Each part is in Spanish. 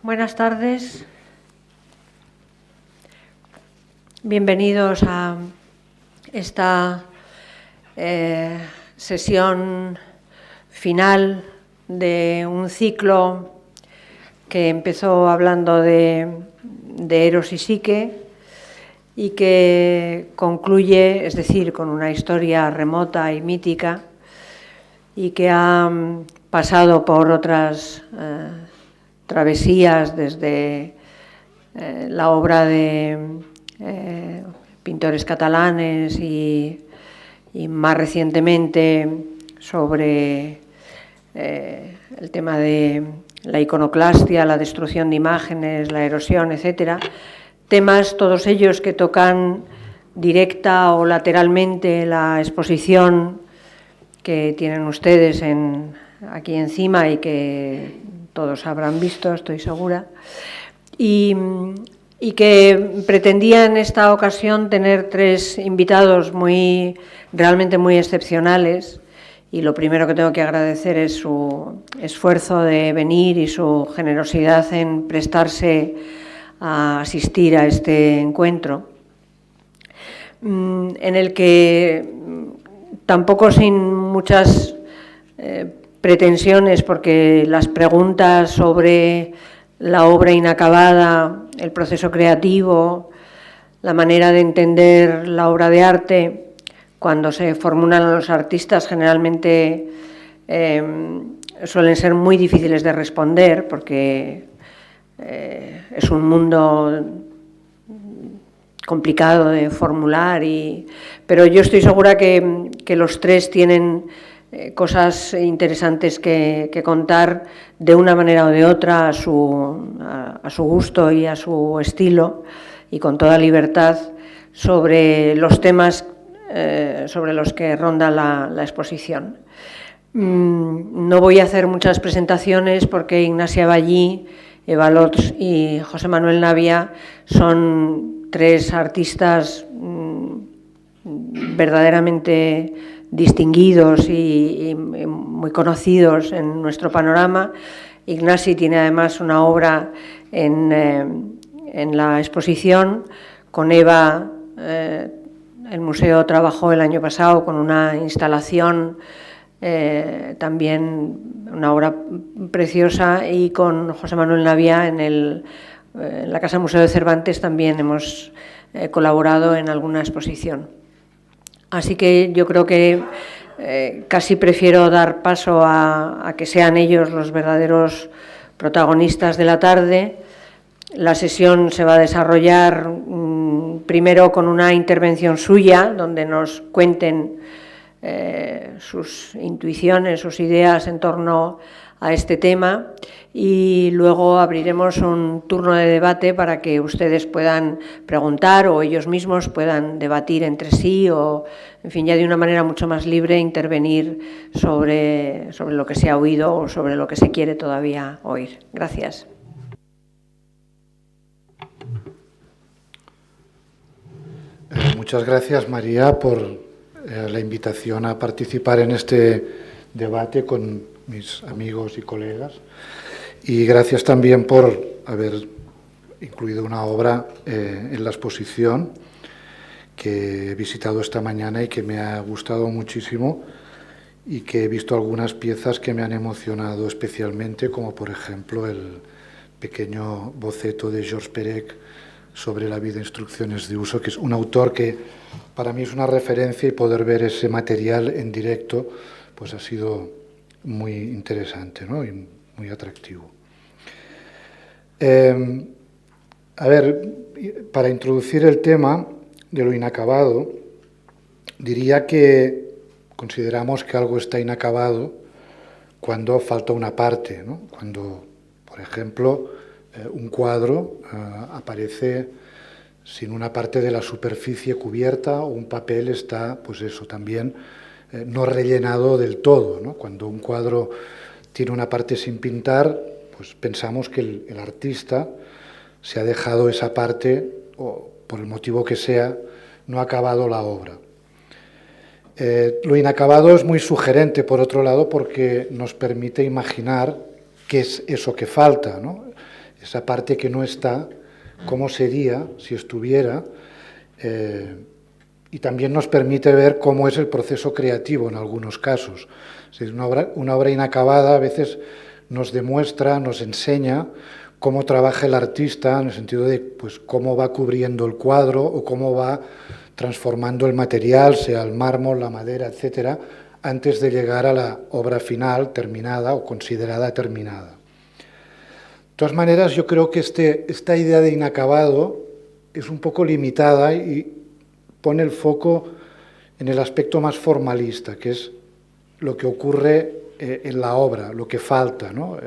Buenas tardes. Bienvenidos a esta sesión final de un ciclo que empezó hablando de Eros y Psique y que concluye, es decir, con una historia remota y mítica y que ha pasado por otras travesías desde la obra de pintores catalanes y más recientemente sobre el tema de la iconoclastia, la destrucción de imágenes, la erosión, etcétera. Temas todos ellos que tocan directa o lateralmente la exposición que tienen ustedes aquí encima y que todos habrán visto, estoy segura, y que pretendía en esta ocasión tener tres invitados realmente muy excepcionales. Y lo primero que tengo que agradecer es su esfuerzo de venir y su generosidad en prestarse a asistir a este encuentro, en el que tampoco sin muchas pretensiones, porque las preguntas sobre la obra inacabada, el proceso creativo, la manera de entender la obra de arte, cuando se formulan a los artistas, generalmente suelen ser muy difíciles de responder, porque es un mundo complicado de formular, pero yo estoy segura que los tres tienen cosas interesantes que contar de una manera o de otra a su gusto y a su estilo y con toda libertad sobre los temas sobre los que ronda la exposición. No voy a hacer muchas presentaciones porque Ignacia Ballí, Eva Lots y José Manuel Navia son tres artistas verdaderamente distinguidos y muy conocidos en nuestro panorama. Ignasi tiene además una obra en la exposición. Con Eva, el museo trabajó el año pasado con una instalación, también una obra preciosa, y con José Manuel Navia en la Casa Museo de Cervantes también hemos colaborado en alguna exposición. Así que yo creo que casi prefiero dar paso a que sean ellos los verdaderos protagonistas de la tarde. La sesión se va a desarrollar primero con una intervención suya, donde nos cuenten sus intuiciones, sus ideas en torno a este tema, y luego abriremos un turno de debate para que ustedes puedan preguntar o ellos mismos puedan debatir entre sí o, en fin, ya de una manera mucho más libre intervenir sobre lo que se ha oído o sobre lo que se quiere todavía oír. Gracias. Muchas gracias, María, por la invitación a participar en este debate con mis amigos y colegas, y gracias también por haber incluido una obra en la exposición que he visitado esta mañana y que me ha gustado muchísimo, y que he visto algunas piezas que me han emocionado especialmente, como por ejemplo el pequeño boceto de Georges Perec sobre la vida e instrucciones de uso, que es un autor que para mí es una referencia, y poder ver ese material en directo pues ha sido muy interesante, ¿no? Y muy atractivo. A ver, para introducir el tema de lo inacabado, diría que consideramos que algo está inacabado cuando falta una parte, ¿no? Cuando, por ejemplo, un cuadro aparece sin una parte de la superficie cubierta, o un papel está, pues eso, también no rellenado del todo, ¿no? Cuando un cuadro tiene una parte sin pintar, pues pensamos que el artista se ha dejado esa parte, o por el motivo que sea, no ha acabado la obra. Lo inacabado es muy sugerente, por otro lado, porque nos permite imaginar qué es eso que falta, ¿no? esa parte que no está, cómo sería si estuviera, y también nos permite ver cómo es el proceso creativo en algunos casos. Es decir, una obra inacabada a veces nos demuestra, nos enseña cómo trabaja el artista, en el sentido de pues, cómo va cubriendo el cuadro o cómo va transformando el material, sea el mármol, la madera, etcétera, antes de llegar a la obra final terminada o considerada terminada. De todas maneras, yo creo que esta idea de inacabado es un poco limitada y pone el foco en el aspecto más formalista, que es lo que ocurre en la obra, lo que falta, ¿no?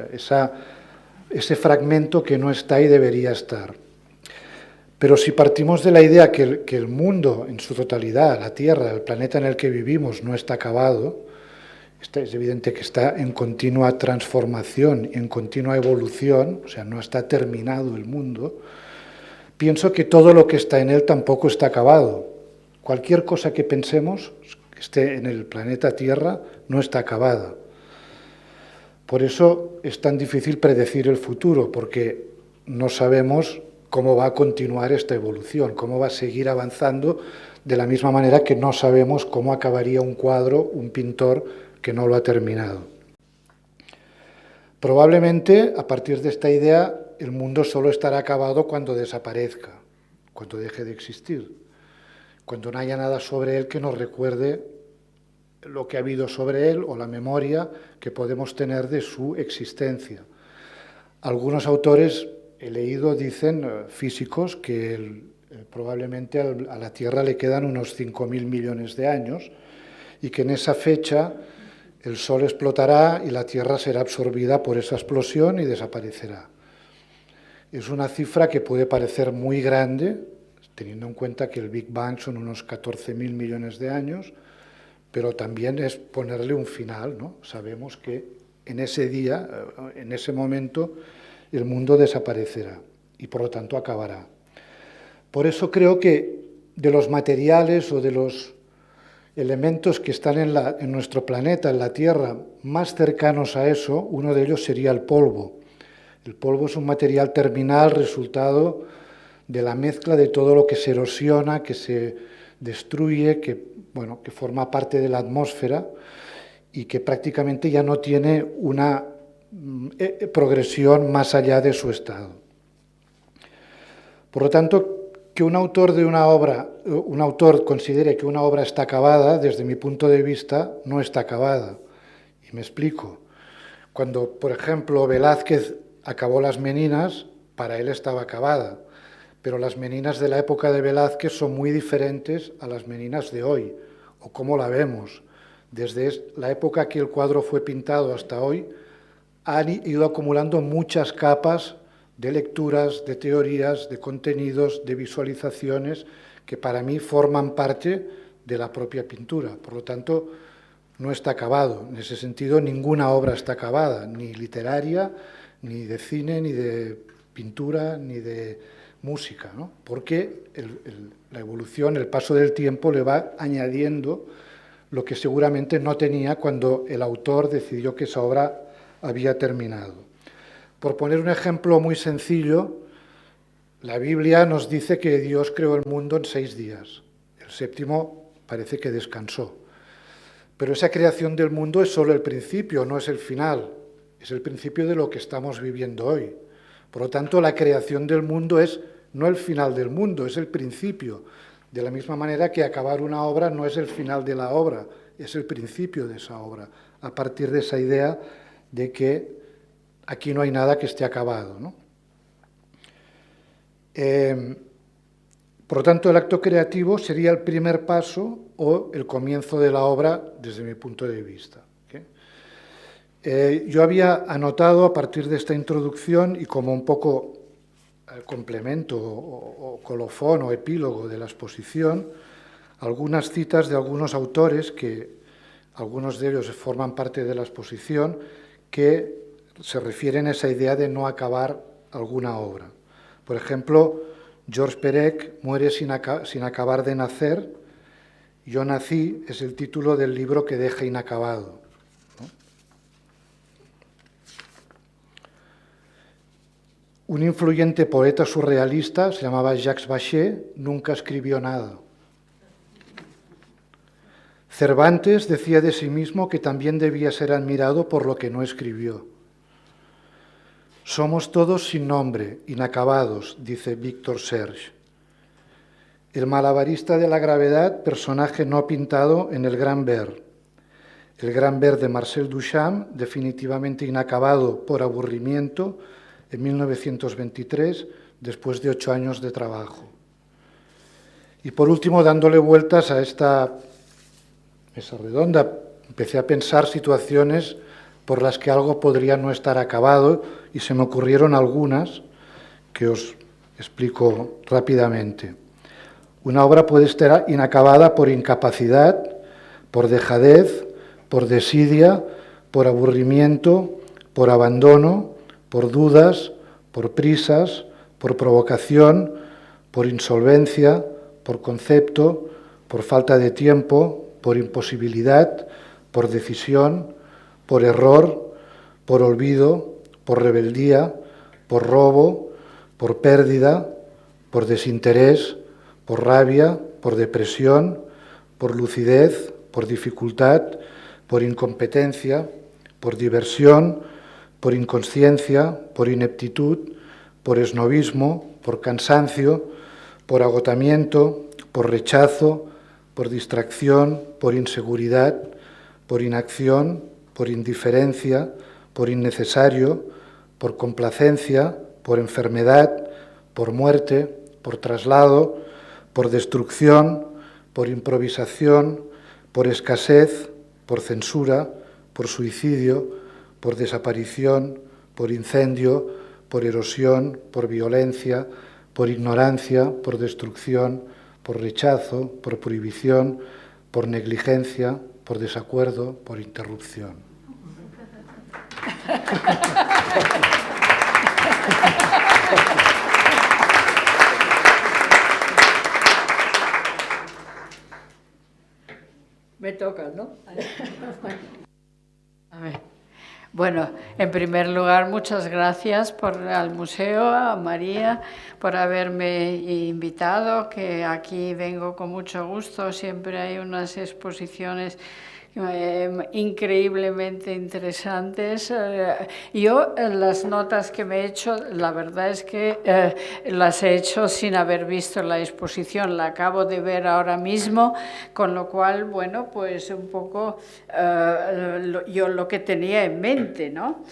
Ese fragmento que no está y debería estar. Pero si partimos de la idea que el mundo en su totalidad, la Tierra, el planeta en el que vivimos, no está acabado, es evidente que está en continua transformación, en continua evolución, o sea, no está terminado el mundo, pienso que todo lo que está en él tampoco está acabado. Cualquier cosa que pensemos que esté en el planeta Tierra no está acabada. Por eso es tan difícil predecir el futuro, porque no sabemos cómo va a continuar esta evolución, cómo va a seguir avanzando, de la misma manera que no sabemos cómo acabaría un cuadro, un pintor que no lo ha terminado. Probablemente, a partir de esta idea, el mundo solo estará acabado cuando desaparezca, cuando deje de existir, cuando no haya nada sobre él que nos recuerde lo que ha habido sobre él o la memoria que podemos tener de su existencia. Algunos autores, he leído, dicen, físicos, que probablemente a la Tierra le quedan unos 5.000 millones de años y que en esa fecha el Sol explotará y la Tierra será absorbida por esa explosión y desaparecerá. Es una cifra que puede parecer muy grande, teniendo en cuenta que el Big Bang son unos 14.000 millones de años, pero también es ponerle un final, ¿no? Sabemos que en ese día, en ese momento, el mundo desaparecerá y por lo tanto acabará. Por eso creo que de los materiales o de los elementos que están en nuestro planeta, en la Tierra, más cercanos a eso, uno de ellos sería el polvo. El polvo es un material terminal resultado de la mezcla de todo lo que se erosiona, que se destruye, que forma parte de la atmósfera y que prácticamente ya no tiene una progresión más allá de su estado. Por lo tanto, que un autor considere que una obra está acabada, desde mi punto de vista, no está acabada. Y me explico. Cuando, por ejemplo, Velázquez acabó Las Meninas, para él estaba acabada. Pero las Meninas de la época de Velázquez son muy diferentes a las Meninas de hoy, o cómo la vemos. Desde la época que el cuadro fue pintado hasta hoy, han ido acumulando muchas capas de lecturas, de teorías, de contenidos, de visualizaciones, que para mí forman parte de la propia pintura. Por lo tanto, no está acabado. En ese sentido, ninguna obra está acabada, ni literaria, ni de cine, ni de pintura, ni de música, ¿no? Porque la evolución, el paso del tiempo le va añadiendo lo que seguramente no tenía cuando el autor decidió que esa obra había terminado. Por poner un ejemplo muy sencillo, la Biblia nos dice que Dios creó el mundo en 6 días. El séptimo parece que descansó. Pero esa creación del mundo es solo el principio, no es el final. Es el principio de lo que estamos viviendo hoy. Por lo tanto, la creación del mundo es no el final del mundo, es el principio. De la misma manera que acabar una obra no es el final de la obra, es el principio de esa obra, a partir de esa idea de que aquí no hay nada que esté acabado, ¿no? Por lo tanto, el acto creativo sería el primer paso o el comienzo de la obra desde mi punto de vista. Yo había anotado a partir de esta introducción y como un poco complemento o colofón o epílogo de la exposición, algunas citas de algunos autores que algunos de ellos forman parte de la exposición que se refieren a esa idea de no acabar alguna obra. Por ejemplo, Georges Perec muere sin acabar de nacer. Yo nací es el título del libro que deja inacabado. Un influyente poeta surrealista, se llamaba Jacques Bachet, nunca escribió nada. Cervantes decía de sí mismo que también debía ser admirado por lo que no escribió. Somos todos sin nombre, inacabados, dice Víctor Serge. El malabarista de la gravedad, personaje no pintado en El Gran Ver. El Gran Ver de Marcel Duchamp, definitivamente inacabado por aburrimiento, en 1923, después de 8 años de trabajo. Y por último, dándole vueltas a esta mesa redonda, empecé a pensar situaciones por las que algo podría no estar acabado y se me ocurrieron algunas que os explico rápidamente. Una obra puede estar inacabada por incapacidad, por dejadez, por desidia, por aburrimiento, por abandono, por dudas, por prisas, por provocación, por insolvencia, por concepto, por falta de tiempo, por imposibilidad, por decisión, por error, por olvido, por rebeldía, por robo, por pérdida, por desinterés, por rabia, por depresión, por lucidez, por dificultad, por incompetencia, por diversión, por inconsciencia, por ineptitud, por esnovismo, por cansancio, por agotamiento, por rechazo, por distracción, por inseguridad, por inacción, por indiferencia, por innecesario, por complacencia, por enfermedad, por muerte, por traslado, por destrucción, por improvisación, por escasez, por censura, por suicidio, por desaparición, por incendio, por erosión, por violencia, por ignorancia, por destrucción, por rechazo, por prohibición, por negligencia, por desacuerdo, por interrupción. Me toca, ¿no? A ver. Bueno, en primer lugar, muchas gracias al museo, a María, por haberme invitado, que aquí vengo con mucho gusto. Siempre hay unas exposiciones increíblemente interesantes. Yo las notas que me he hecho, la verdad es que las he hecho sin haber visto la exposición, la acabo de ver ahora mismo, con lo cual, bueno, pues un poco yo lo que tenía en mente, ¿no?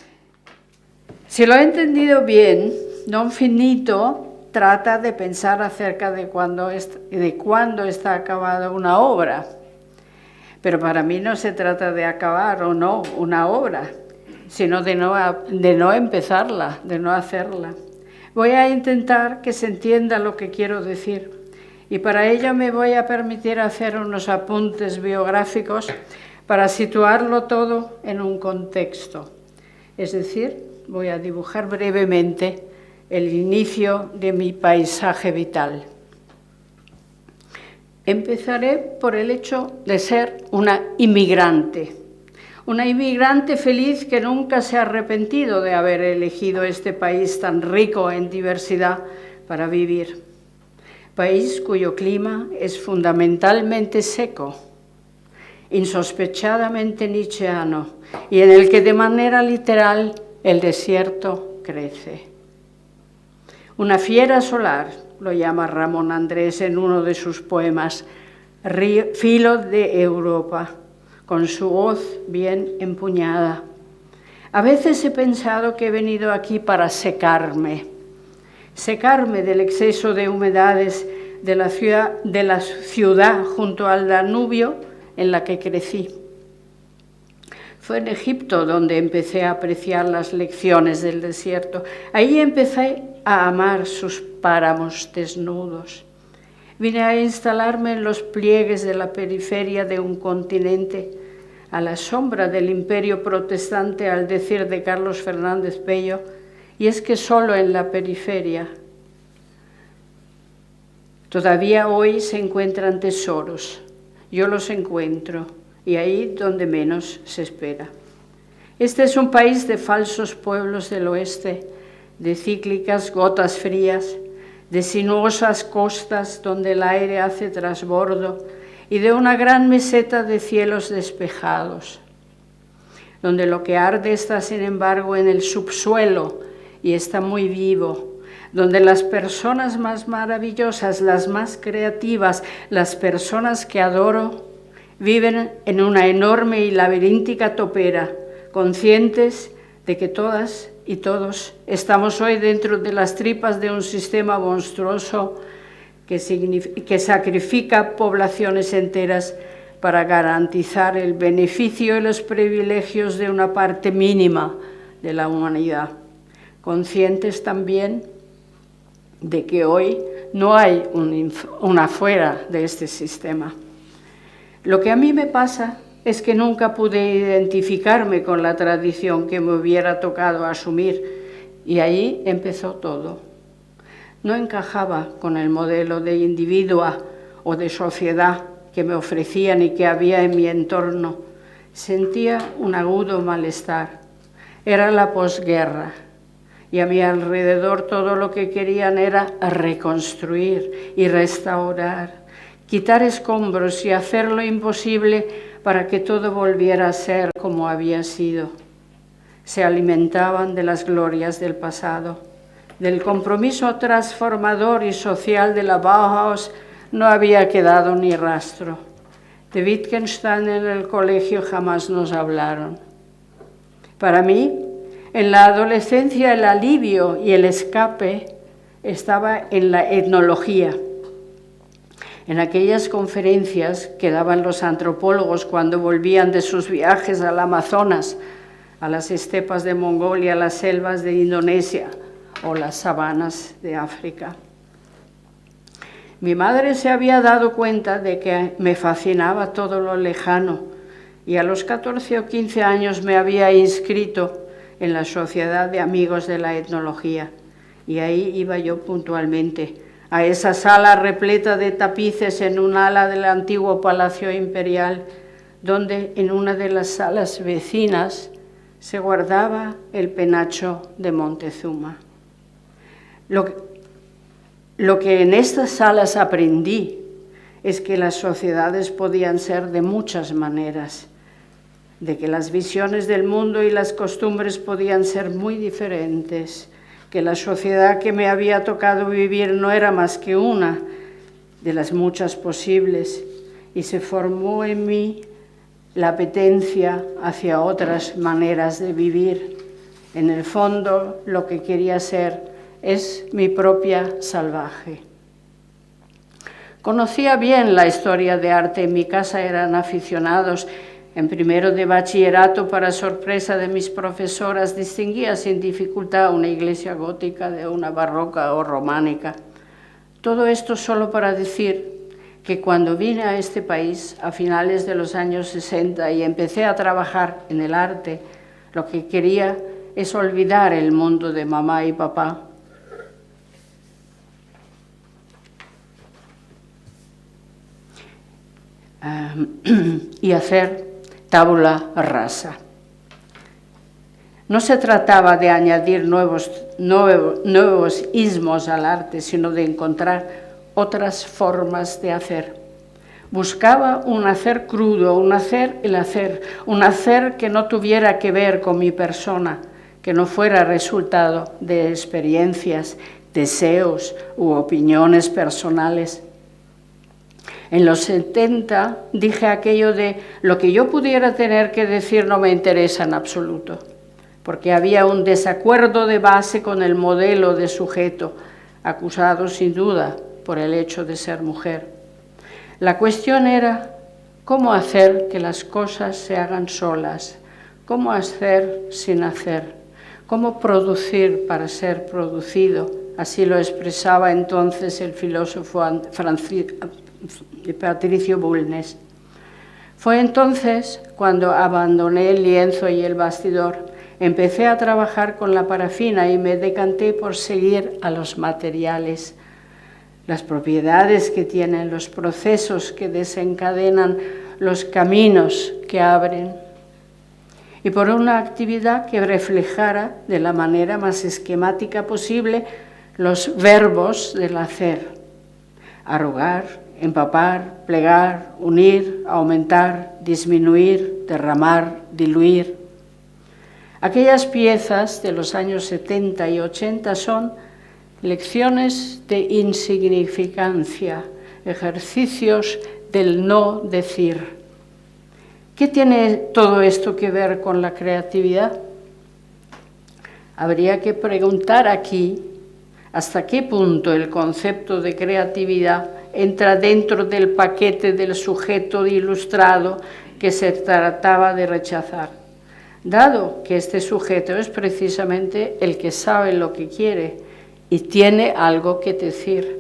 Si lo he entendido bien, Don Finito trata de pensar acerca de cuándo está acabada una obra. Pero para mí no se trata de acabar o no una obra, sino de no empezarla, de no hacerla. Voy a intentar que se entienda lo que quiero decir y para ello me voy a permitir hacer unos apuntes biográficos para situarlo todo en un contexto. Es decir, voy a dibujar brevemente el inicio de mi paisaje vital. Empezaré por el hecho de ser una inmigrante feliz que nunca se ha arrepentido de haber elegido este país tan rico en diversidad para vivir. País cuyo clima es fundamentalmente seco, insospechadamente nietzscheano, y en el que de manera literal el desierto crece. Una fiera solar, lo llama Ramón Andrés en uno de sus poemas, filo de Europa, con su hoz bien empuñada. A veces he pensado que he venido aquí para secarme del exceso de humedades de la ciudad junto al Danubio en la que crecí. Fue en Egipto donde empecé a apreciar las lecciones del desierto. Ahí empecé a amar sus páramos desnudos. Vine a instalarme en los pliegues de la periferia de un continente, a la sombra del imperio protestante, al decir de Carlos Fernández Pello, y es que solo en la periferia todavía hoy se encuentran tesoros. Yo los encuentro, y ahí donde menos se espera. Este es un país de falsos pueblos del oeste, de cíclicas gotas frías, de sinuosas costas donde el aire hace trasbordo y de una gran meseta de cielos despejados, donde lo que arde está, sin embargo, en el subsuelo y está muy vivo, donde las personas más maravillosas, las más creativas, las personas que adoro, viven en una enorme y laberíntica topera, conscientes de que todas y todos estamos hoy dentro de las tripas de un sistema monstruoso que sacrifica poblaciones enteras para garantizar el beneficio y los privilegios de una parte mínima de la humanidad. Conscientes también de que hoy no hay un afuera de este sistema. Lo que a mí me pasa es que nunca pude identificarme con la tradición que me hubiera tocado asumir, y ahí empezó todo. No encajaba con el modelo de individua o de sociedad que me ofrecían y que había en mi entorno. Sentía un agudo malestar. Era la posguerra, y a mi alrededor todo lo que querían era reconstruir y restaurar, quitar escombros y hacer lo imposible para que todo volviera a ser como había sido. Se alimentaban de las glorias del pasado. Del compromiso transformador y social de la Bauhaus no había quedado ni rastro. De Wittgenstein en el colegio jamás nos hablaron. Para mí, en la adolescencia, el alivio y el escape estaba en la etnología. En aquellas conferencias que daban los antropólogos cuando volvían de sus viajes al Amazonas, a las estepas de Mongolia, a las selvas de Indonesia o las sabanas de África. Mi madre se había dado cuenta de que me fascinaba todo lo lejano y a los 14 o 15 años me había inscrito en la Sociedad de Amigos de la Etnología, y ahí iba yo puntualmente a esa sala repleta de tapices en un ala del antiguo Palacio Imperial, donde en una de las salas vecinas se guardaba el penacho de Montezuma. Lo que en estas salas aprendí es que las sociedades podían ser de muchas maneras, de que las visiones del mundo y las costumbres podían ser muy diferentes, que la sociedad que me había tocado vivir no era más que una de las muchas posibles, y se formó en mí la apetencia hacia otras maneras de vivir. En el fondo, lo que quería ser es mi propia salvaje. Conocía bien la historia de arte. En mi casa eran aficionados. En primero de bachillerato, para sorpresa de mis profesoras, distinguía sin dificultad una iglesia gótica de una barroca o románica. Todo esto solo para decir que cuando vine a este país a finales de los años 60 y empecé a trabajar en el arte, lo que quería es olvidar el mundo de mamá y papá. Y hacer tabula rasa. No se trataba de añadir nuevos ismos al arte, sino de encontrar otras formas de hacer. Buscaba un hacer crudo, un hacer que no tuviera que ver con mi persona, que no fuera resultado de experiencias, deseos u opiniones personales. En los 70 dije aquello de lo que yo pudiera tener que decir no me interesa en absoluto, porque había un desacuerdo de base con el modelo de sujeto, acusado sin duda por el hecho de ser mujer. La cuestión era cómo hacer que las cosas se hagan solas, cómo hacer sin hacer, cómo producir para ser producido. Así lo expresaba entonces el filósofo Patricio Bulnes. Fue entonces cuando abandoné el lienzo y el bastidor, empecé a trabajar con la parafina y me decanté por seguir a los materiales, las propiedades que tienen, los procesos que desencadenan, los caminos que abren. y por una actividad que reflejara de la manera más esquemática posible los verbos del hacer: arrugar, empapar, plegar, unir, aumentar, disminuir, derramar, diluir. Aquellas piezas de los años 70 y 80 son lecciones de insignificancia, ejercicios del no decir. ¿Qué tiene todo esto que ver con la creatividad? Habría que preguntar aquí hasta qué punto el concepto de creatividad entra dentro del paquete del sujeto ilustrado que se trataba de rechazar, dado que este sujeto es precisamente el que sabe lo que quiere y tiene algo que decir.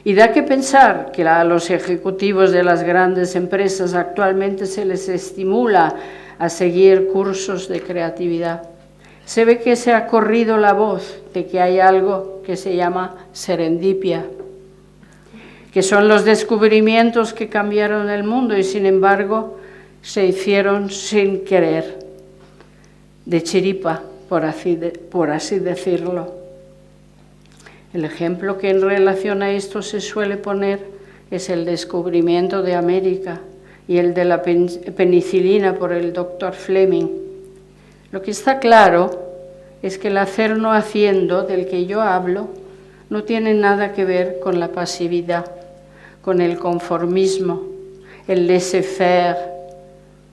Y da que pensar que a los ejecutivos de las grandes empresas actualmente se les estimula a seguir cursos de creatividad. Se ve que se ha corrido la voz de que hay algo que se llama serendipia, que son los descubrimientos que cambiaron el mundo y sin embargo se hicieron sin querer, de chiripa, por así decirlo. El ejemplo que en relación a esto se suele poner es el descubrimiento de América y el de la penicilina por el doctor Fleming. Lo que está claro es que el hacer no haciendo del que yo hablo no tiene nada que ver con la pasividad, con el conformismo, el laissez-faire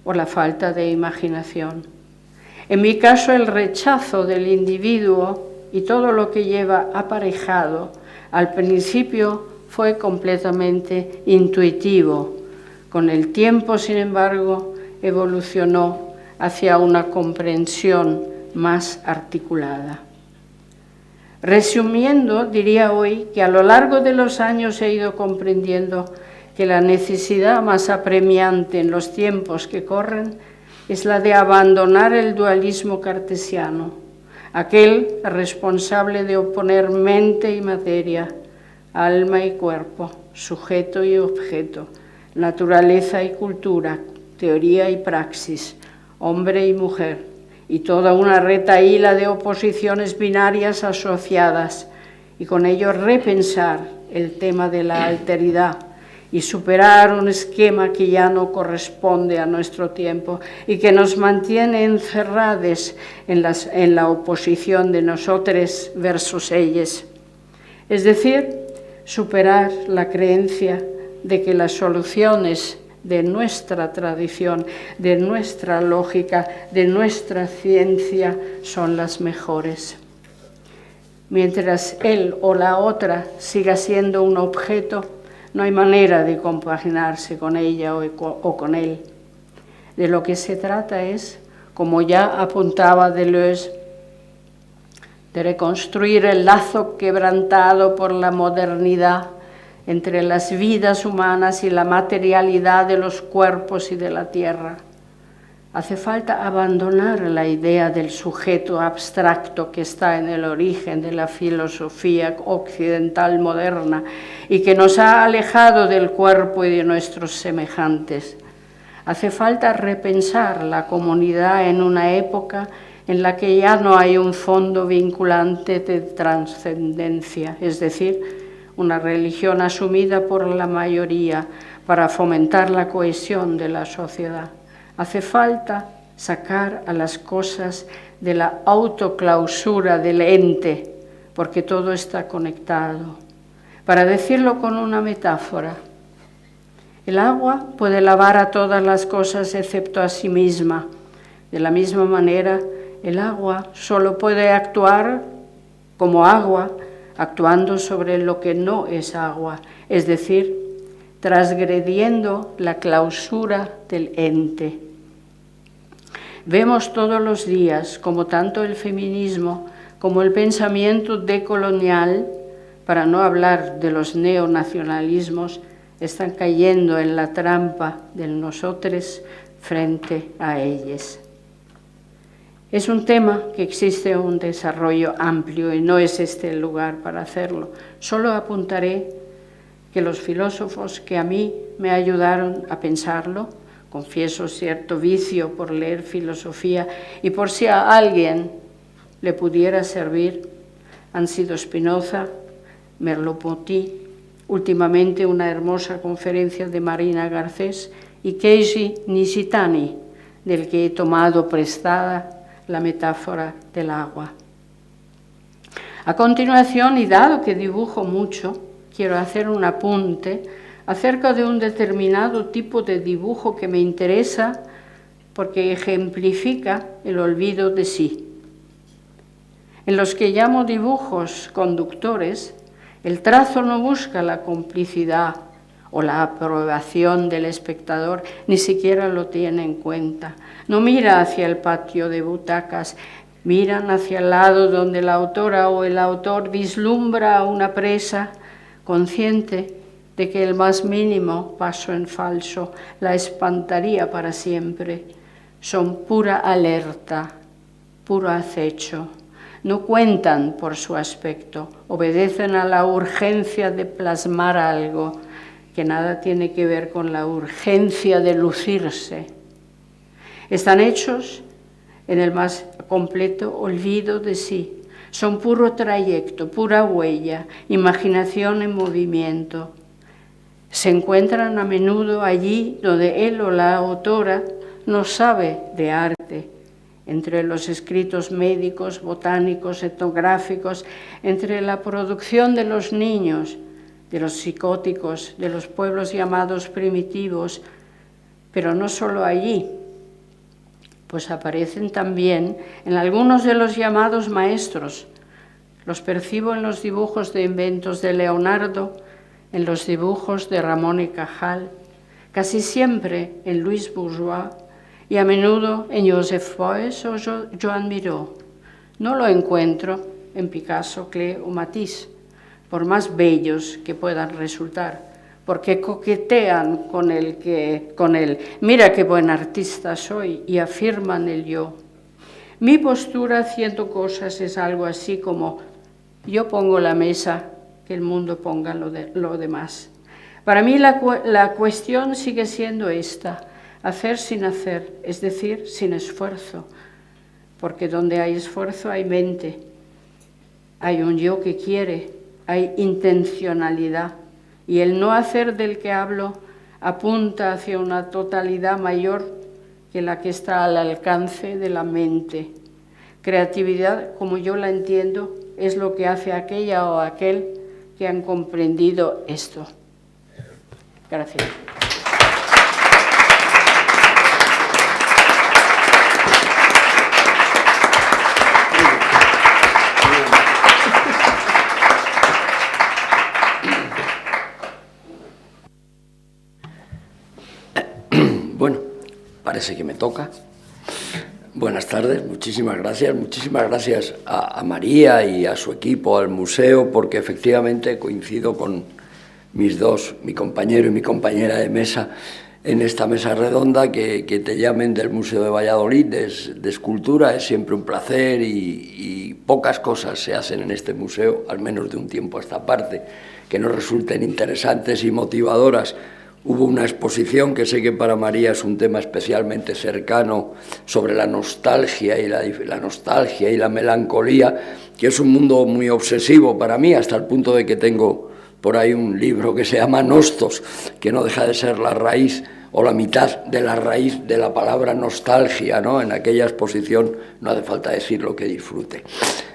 o la falta de imaginación. En mi caso, el rechazo del individuo y todo lo que lleva aparejado, al principio fue completamente intuitivo. Con el tiempo, sin embargo, evolucionó hacia una comprensión más articulada. Resumiendo, diría hoy que a lo largo de los años he ido comprendiendo que la necesidad más apremiante en los tiempos que corren es la de abandonar el dualismo cartesiano, aquel responsable de oponer mente y materia, alma y cuerpo, sujeto y objeto, naturaleza y cultura, teoría y praxis, hombre y mujer, y toda una retahíla de oposiciones binarias asociadas, y con ello repensar el tema de la alteridad y superar un esquema que ya no corresponde a nuestro tiempo y que nos mantiene encerrados en la oposición de nosotros versus ellos. Es decir, superar la creencia de que las soluciones de nuestra tradición, de nuestra lógica, de nuestra ciencia son las mejores. Mientras él o la otra siga siendo un objeto, no hay manera de compaginarse con ella o con él. De lo que se trata es, como ya apuntaba Deleuze, de reconstruir el lazo quebrantado por la modernidad entre las vidas humanas y la materialidad de los cuerpos y de la tierra. Hace falta abandonar la idea del sujeto abstracto que está en el origen de la filosofía occidental moderna y que nos ha alejado del cuerpo y de nuestros semejantes. Hace falta repensar la comunidad en una época en la que ya no hay un fondo vinculante de trascendencia, es decir, una religión asumida por la mayoría para fomentar la cohesión de la sociedad. Hace falta sacar a las cosas de la autoclausura del ente, porque todo está conectado. Para decirlo con una metáfora, el agua puede lavar a todas las cosas excepto a sí misma. De la misma manera, el agua solo puede actuar como agua, actuando sobre lo que no es agua, es decir, transgrediendo la clausura del ente. Vemos todos los días como tanto el feminismo como el pensamiento decolonial, para no hablar de los neonacionalismos, están cayendo en la trampa del nosotros frente a ellos. Es un tema que existe un desarrollo amplio y no es este el lugar para hacerlo. Solo apuntaré que los filósofos que a mí me ayudaron a pensarlo, confieso cierto vicio por leer filosofía, y por si a alguien le pudiera servir, han sido Spinoza, Merleau-Ponty, últimamente una hermosa conferencia de Marina Garcés, y Keiji Nishitani, del que he tomado prestada la metáfora del agua. A continuación, y dado que dibujo mucho, quiero hacer un apunte acerca de un determinado tipo de dibujo que me interesa porque ejemplifica el olvido de sí. En los que llamo dibujos conductores, el trazo no busca la complicidad o la aprobación del espectador, ni siquiera lo tiene en cuenta. No mira hacia el patio de butacas, miran hacia el lado donde la autora o el autor vislumbra a una presa, consciente de que el más mínimo paso en falso la espantaría para siempre. Son pura alerta, puro acecho. No cuentan por su aspecto, obedecen a la urgencia de plasmar algo que nada tiene que ver con la urgencia de lucirse. Están hechos en el más completo olvido de sí. Son puro trayecto, pura huella, imaginación en movimiento. Se encuentran a menudo allí donde él o la autora no sabe de arte, entre los escritos médicos, botánicos, etnográficos, entre la producción de los niños, de los psicóticos, de los pueblos llamados primitivos, pero no solo allí, pues aparecen también en algunos de los llamados maestros. Los percibo en los dibujos de inventos de Leonardo, en los dibujos de Ramón y Cajal, casi siempre en Louis Bourgeois y a menudo en Joseph Beuys o Joan Miró. No lo encuentro en Picasso, Klee o Matisse, por más bellos que puedan resultar, porque coquetean con el mira qué buen artista soy y afirman el yo. Mi postura haciendo cosas es algo así como yo pongo la mesa, que el mundo ponga lo demás. Para mí la cuestión sigue siendo esta: hacer sin hacer, es decir, sin esfuerzo, porque donde hay esfuerzo hay mente, hay un yo que quiere, hay intencionalidad, y el no hacer del que hablo apunta hacia una totalidad mayor que la que está al alcance de la mente. Creatividad, como yo la entiendo, es lo que hace aquella o aquel que han comprendido esto. Gracias. Bueno, parece que me toca. Buenas tardes, muchísimas gracias a María y a su equipo, al museo, porque efectivamente coincido con mi compañero y mi compañera de mesa en esta mesa redonda, que te llamen del Museo de Valladolid, de escultura, es siempre un placer y pocas cosas se hacen en este museo, al menos de un tiempo a esta parte, que nos resulten interesantes y motivadoras. Hubo una exposición que sé que para María es un tema especialmente cercano sobre la nostalgia y la melancolía, que es un mundo muy obsesivo para mí, hasta el punto de que tengo por ahí un libro que se llama Nostos, que no deja de ser la raíz o la mitad de la raíz de la palabra nostalgia, ¿no? En aquella exposición no hace falta decir lo que disfrute.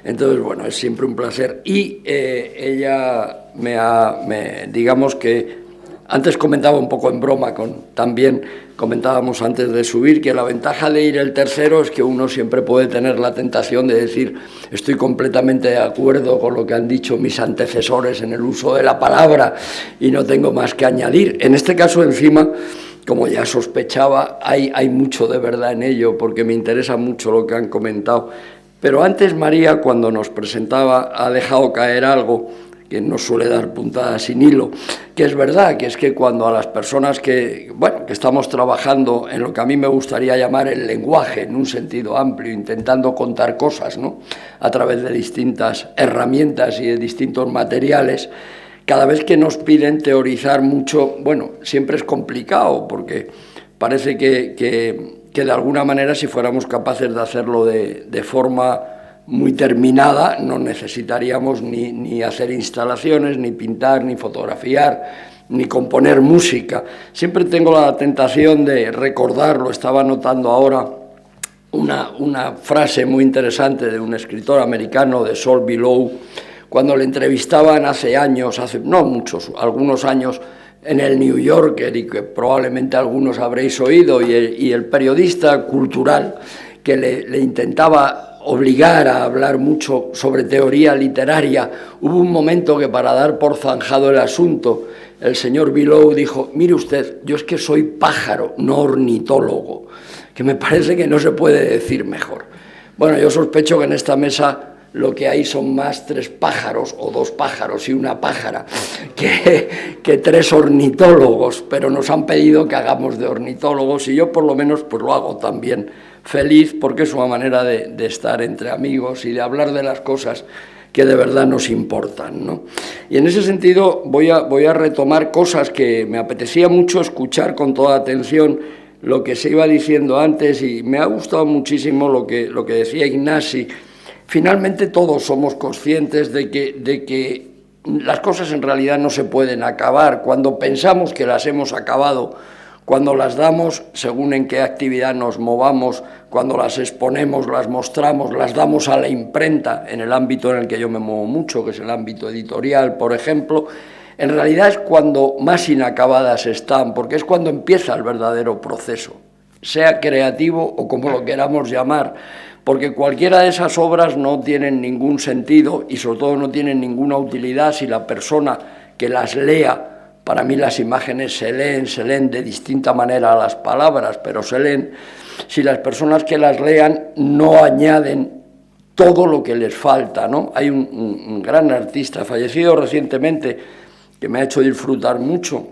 Entonces, bueno, es siempre un placer. Y ella digamos que antes comentaba un poco en broma, también comentábamos antes de subir, que la ventaja de ir el tercero es que uno siempre puede tener la tentación de decir estoy completamente de acuerdo con lo que han dicho mis antecesores en el uso de la palabra y no tengo más que añadir. En este caso, encima, como ya sospechaba, hay mucho de verdad en ello, porque me interesa mucho lo que han comentado. Pero antes María, cuando nos presentaba, ha dejado caer algo que no suele dar puntadas sin hilo, que es verdad, que es que cuando a las personas que estamos trabajando en lo que a mí me gustaría llamar el lenguaje, en un sentido amplio, intentando contar cosas, ¿no?, a través de distintas herramientas y de distintos materiales, cada vez que nos piden teorizar mucho, bueno, siempre es complicado, porque parece que de alguna manera, si fuéramos capaces de hacerlo de forma muy terminada, no necesitaríamos ni hacer instalaciones, ni pintar, ni fotografiar, ni componer música. Siempre tengo la tentación de recordarlo. Estaba notando ahora una frase muy interesante de un escritor americano, de Saul Bellow, cuando le entrevistaban hace años, no muchos, algunos años, en el New Yorker, y que probablemente algunos habréis oído, y el periodista cultural que le intentaba obligar a hablar mucho sobre teoría literaria. Hubo un momento que, para dar por zanjado el asunto, el señor Bellow dijo: mire usted, yo es que soy pájaro, no ornitólogo, que me parece que no se puede decir mejor. Bueno, yo sospecho que en esta mesa lo que hay son más 3 pájaros, o 2 pájaros y una pájara, que 3 ornitólogos, pero nos han pedido que hagamos de ornitólogos, y yo por lo menos pues lo hago también feliz, porque es una manera de estar entre amigos y de hablar de las cosas que de verdad nos importan, ¿no? Y en ese sentido voy a retomar cosas que me apetecía mucho escuchar con toda atención, lo que se iba diciendo antes, y me ha gustado muchísimo lo que decía Ignasi. Finalmente todos somos conscientes de que las cosas en realidad no se pueden acabar. Cuando pensamos que las hemos acabado, cuando las damos, según en qué actividad nos movamos, cuando las exponemos, las mostramos, las damos a la imprenta, en el ámbito en el que yo me muevo mucho, que es el ámbito editorial, por ejemplo, en realidad es cuando más inacabadas están, porque es cuando empieza el verdadero proceso, sea creativo o como lo queramos llamar, porque cualquiera de esas obras no tienen ningún sentido y sobre todo no tienen ninguna utilidad si la persona que las lea, para mí las imágenes se leen de distinta manera a las palabras, pero se leen, si las personas que las lean no añaden todo lo que les falta, ¿no? Hay un gran artista fallecido recientemente que me ha hecho disfrutar mucho,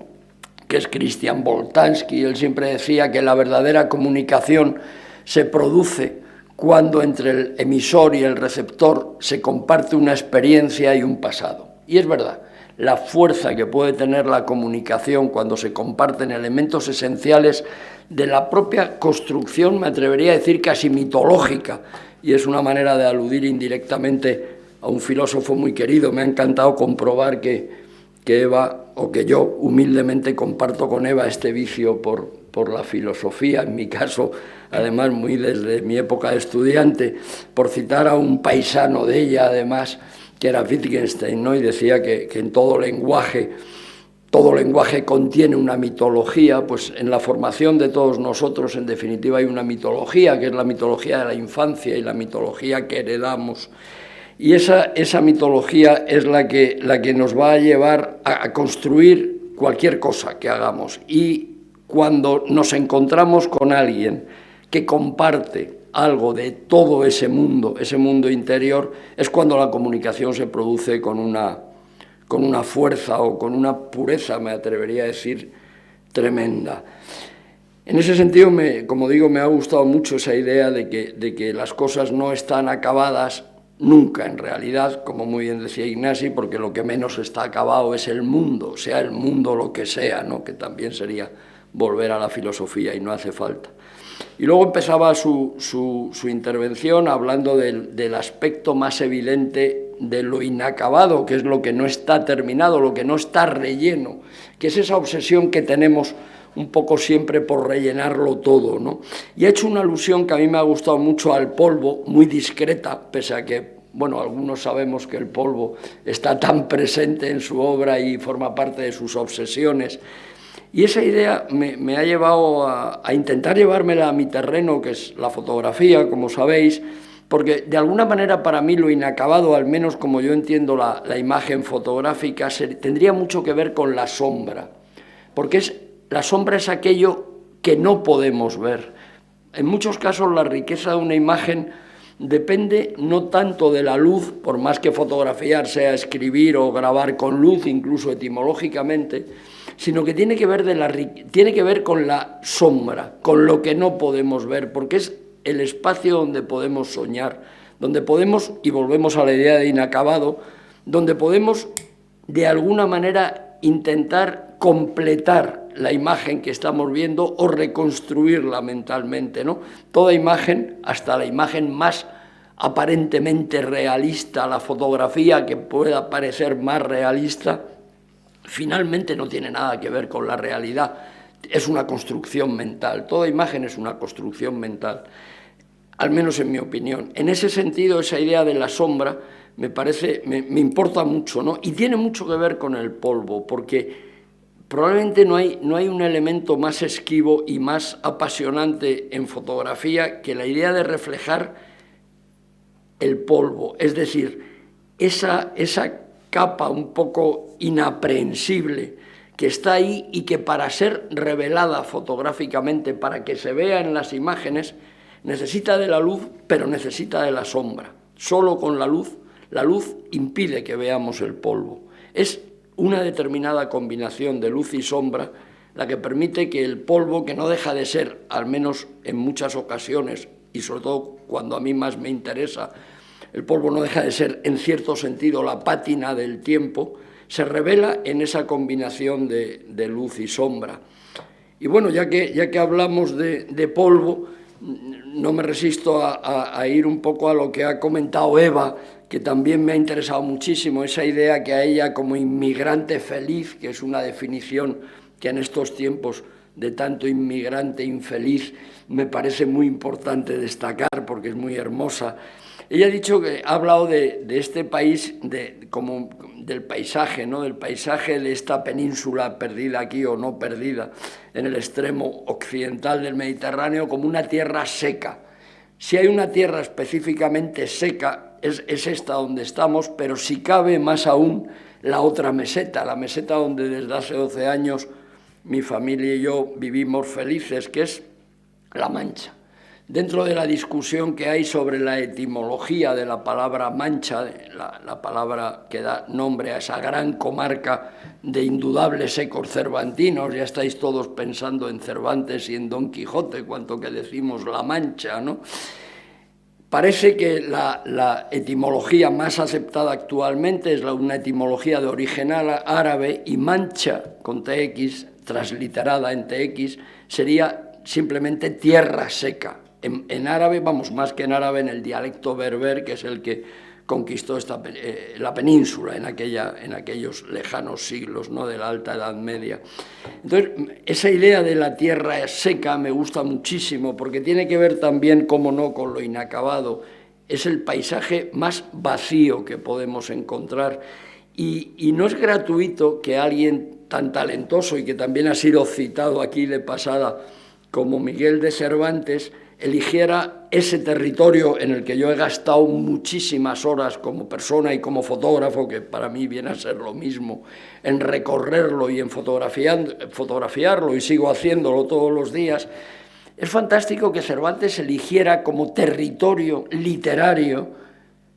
que es Christian Boltanski. Él siempre decía que la verdadera comunicación se produce cuando entre el emisor y el receptor se comparte una experiencia y un pasado. Y es verdad, la fuerza que puede tener la comunicación cuando se comparten elementos esenciales de la propia construcción, me atrevería a decir casi mitológica, y es una manera de aludir indirectamente a un filósofo muy querido. Me ha encantado comprobar que Eva, o que yo humildemente comparto con Eva este vicio por la filosofía, en mi caso, además muy desde mi época de estudiante, por citar a un paisano de ella, además, que era Wittgenstein, ¿no? Y decía que en todo lenguaje contiene una mitología. Pues en la formación de todos nosotros, en definitiva, hay una mitología, que es la mitología de la infancia y la mitología que heredamos. Y esa mitología es la que nos va a llevar a construir cualquier cosa que hagamos. Y cuando nos encontramos con alguien que comparte algo de todo ese mundo interior, es cuando la comunicación se produce con una fuerza o con una pureza, me atrevería a decir, tremenda. En ese sentido, como digo, me ha gustado mucho esa idea de que las cosas no están acabadas nunca, en realidad, como muy bien decía Ignasi, porque lo que menos está acabado es el mundo, sea el mundo lo que sea, ¿no? Que también sería volver a la filosofía y no hace falta. Y luego empezaba su intervención hablando del aspecto más evidente de lo inacabado, que es lo que no está terminado, lo que no está relleno, que es esa obsesión que tenemos un poco siempre por rellenarlo todo, ¿no? Y ha hecho una alusión que a mí me ha gustado mucho al polvo, muy discreta, pese a que, bueno, algunos sabemos que el polvo está tan presente en su obra y forma parte de sus obsesiones. Y esa idea me ha llevado a intentar llevármela a mi terreno, que es la fotografía, como sabéis, porque de alguna manera para mí lo inacabado, al menos como yo entiendo la imagen fotográfica, tendría mucho que ver con la sombra, porque la sombra es aquello que no podemos ver. En muchos casos la riqueza de una imagen depende no tanto de la luz, por más que fotografiar sea escribir o grabar con luz, incluso etimológicamente, sino que tiene que ver con la sombra, con lo que no podemos ver, porque es el espacio donde podemos soñar, donde podemos, y volvemos a la idea de inacabado, donde podemos de alguna manera intentar completar la imagen que estamos viendo o reconstruirla mentalmente, ¿no? Toda imagen, hasta la imagen más aparentemente realista, la fotografía que pueda parecer más realista, finalmente no tiene nada que ver con la realidad, es una construcción mental, toda imagen es una construcción mental, al menos en mi opinión. En ese sentido, esa idea de la sombra me importa mucho, ¿no? Y tiene mucho que ver con el polvo, porque probablemente no hay un elemento más esquivo y más apasionante en fotografía que la idea de reflejar el polvo, es decir, esa capa un poco inaprehensible que está ahí y que para ser revelada fotográficamente, para que se vea en las imágenes, necesita de la luz, pero necesita de la sombra. Solo con la luz impide que veamos el polvo. Es una determinada combinación de luz y sombra la que permite que el polvo, que no deja de ser, al menos en muchas ocasiones, y sobre todo cuando a mí más me interesa, el polvo no deja de ser, en cierto sentido, la pátina del tiempo, se revela en esa combinación de luz y sombra. Y bueno, ya que hablamos de polvo, no me resisto a ir un poco a lo que ha comentado Eva, que también me ha interesado muchísimo, esa idea que a ella como inmigrante feliz, que es una definición que en estos tiempos de tanto inmigrante infeliz me parece muy importante destacar porque es muy hermosa. Ella ha dicho que ha hablado de este país como del paisaje, ¿no? Del paisaje de esta península perdida aquí o no perdida en el extremo occidental del Mediterráneo como una tierra seca. Si hay una tierra específicamente seca es esta donde estamos, pero si cabe más aún la otra meseta, la meseta donde desde hace 12 años mi familia y yo vivimos felices, que es La Mancha. Dentro de la discusión que hay sobre la etimología de la palabra Mancha, la palabra que da nombre a esa gran comarca de indudables ecos cervantinos, ya estáis todos pensando en Cervantes y en Don Quijote, cuanto que decimos La Mancha, ¿no? Parece que la etimología más aceptada actualmente es una etimología de origen árabe, y mancha, con TX, transliterada en TX, sería simplemente tierra seca. En árabe, vamos, más que en árabe, en el dialecto berber, que es el que conquistó la península en aquellos lejanos siglos, ¿no?, de la Alta Edad Media. Entonces, esa idea de la tierra seca me gusta muchísimo, porque tiene que ver también, cómo no, con lo inacabado. Es el paisaje más vacío que podemos encontrar. Y no es gratuito que alguien tan talentoso y que también ha sido citado aquí de pasada como Miguel de Cervantes eligiera ese territorio en el que yo he gastado muchísimas horas como persona y como fotógrafo, que para mí viene a ser lo mismo, en recorrerlo y en fotografiarlo, y sigo haciéndolo todos los días. Es fantástico que Cervantes eligiera como territorio literario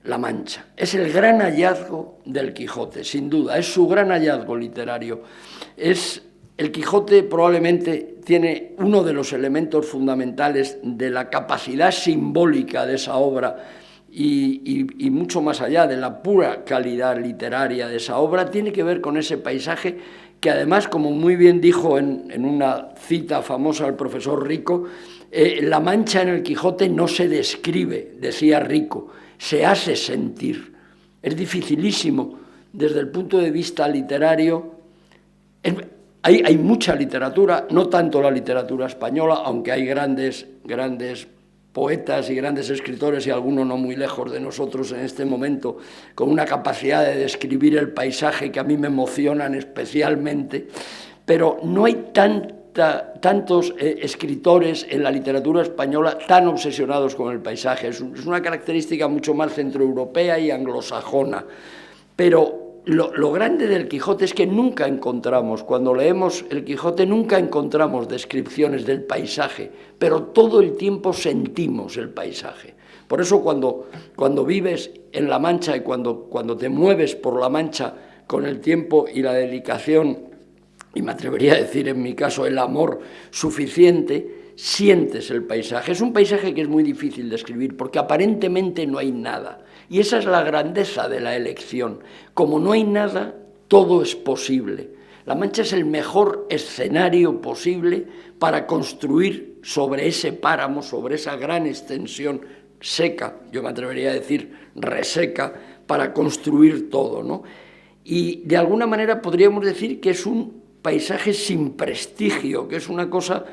La Mancha. Es el gran hallazgo del Quijote, sin duda, es su gran hallazgo literario. El Quijote probablemente tiene uno de los elementos fundamentales de la capacidad simbólica de esa obra y mucho más allá de la pura calidad literaria de esa obra, tiene que ver con ese paisaje que además, como muy bien dijo en una cita famosa el profesor Rico, la mancha en el Quijote no se describe, decía Rico, se hace sentir. Es dificilísimo desde el punto de vista literario. Hay mucha literatura, no tanto la literatura española, aunque hay grandes poetas y grandes escritores, y algunos no muy lejos de nosotros en este momento, con una capacidad de describir el paisaje que a mí me emocionan especialmente, pero no hay tantos escritores en la literatura española tan obsesionados con el paisaje. Es una característica mucho más centroeuropea y anglosajona, pero lo grande del Quijote es que nunca encontramos, cuando leemos el Quijote, nunca encontramos descripciones del paisaje, pero todo el tiempo sentimos el paisaje. Por eso cuando vives en La Mancha y cuando te mueves por La Mancha con el tiempo y la dedicación, y me atrevería a decir en mi caso el amor suficiente, sientes el paisaje. Es un paisaje que es muy difícil de describir porque aparentemente no hay nada. Y esa es la grandeza de la elección. Como no hay nada, todo es posible. La Mancha es el mejor escenario posible para construir sobre ese páramo, sobre esa gran extensión seca, yo me atrevería a decir reseca, para construir todo, ¿no? Y de alguna manera podríamos decir que es un paisaje sin prestigio, que es una cosa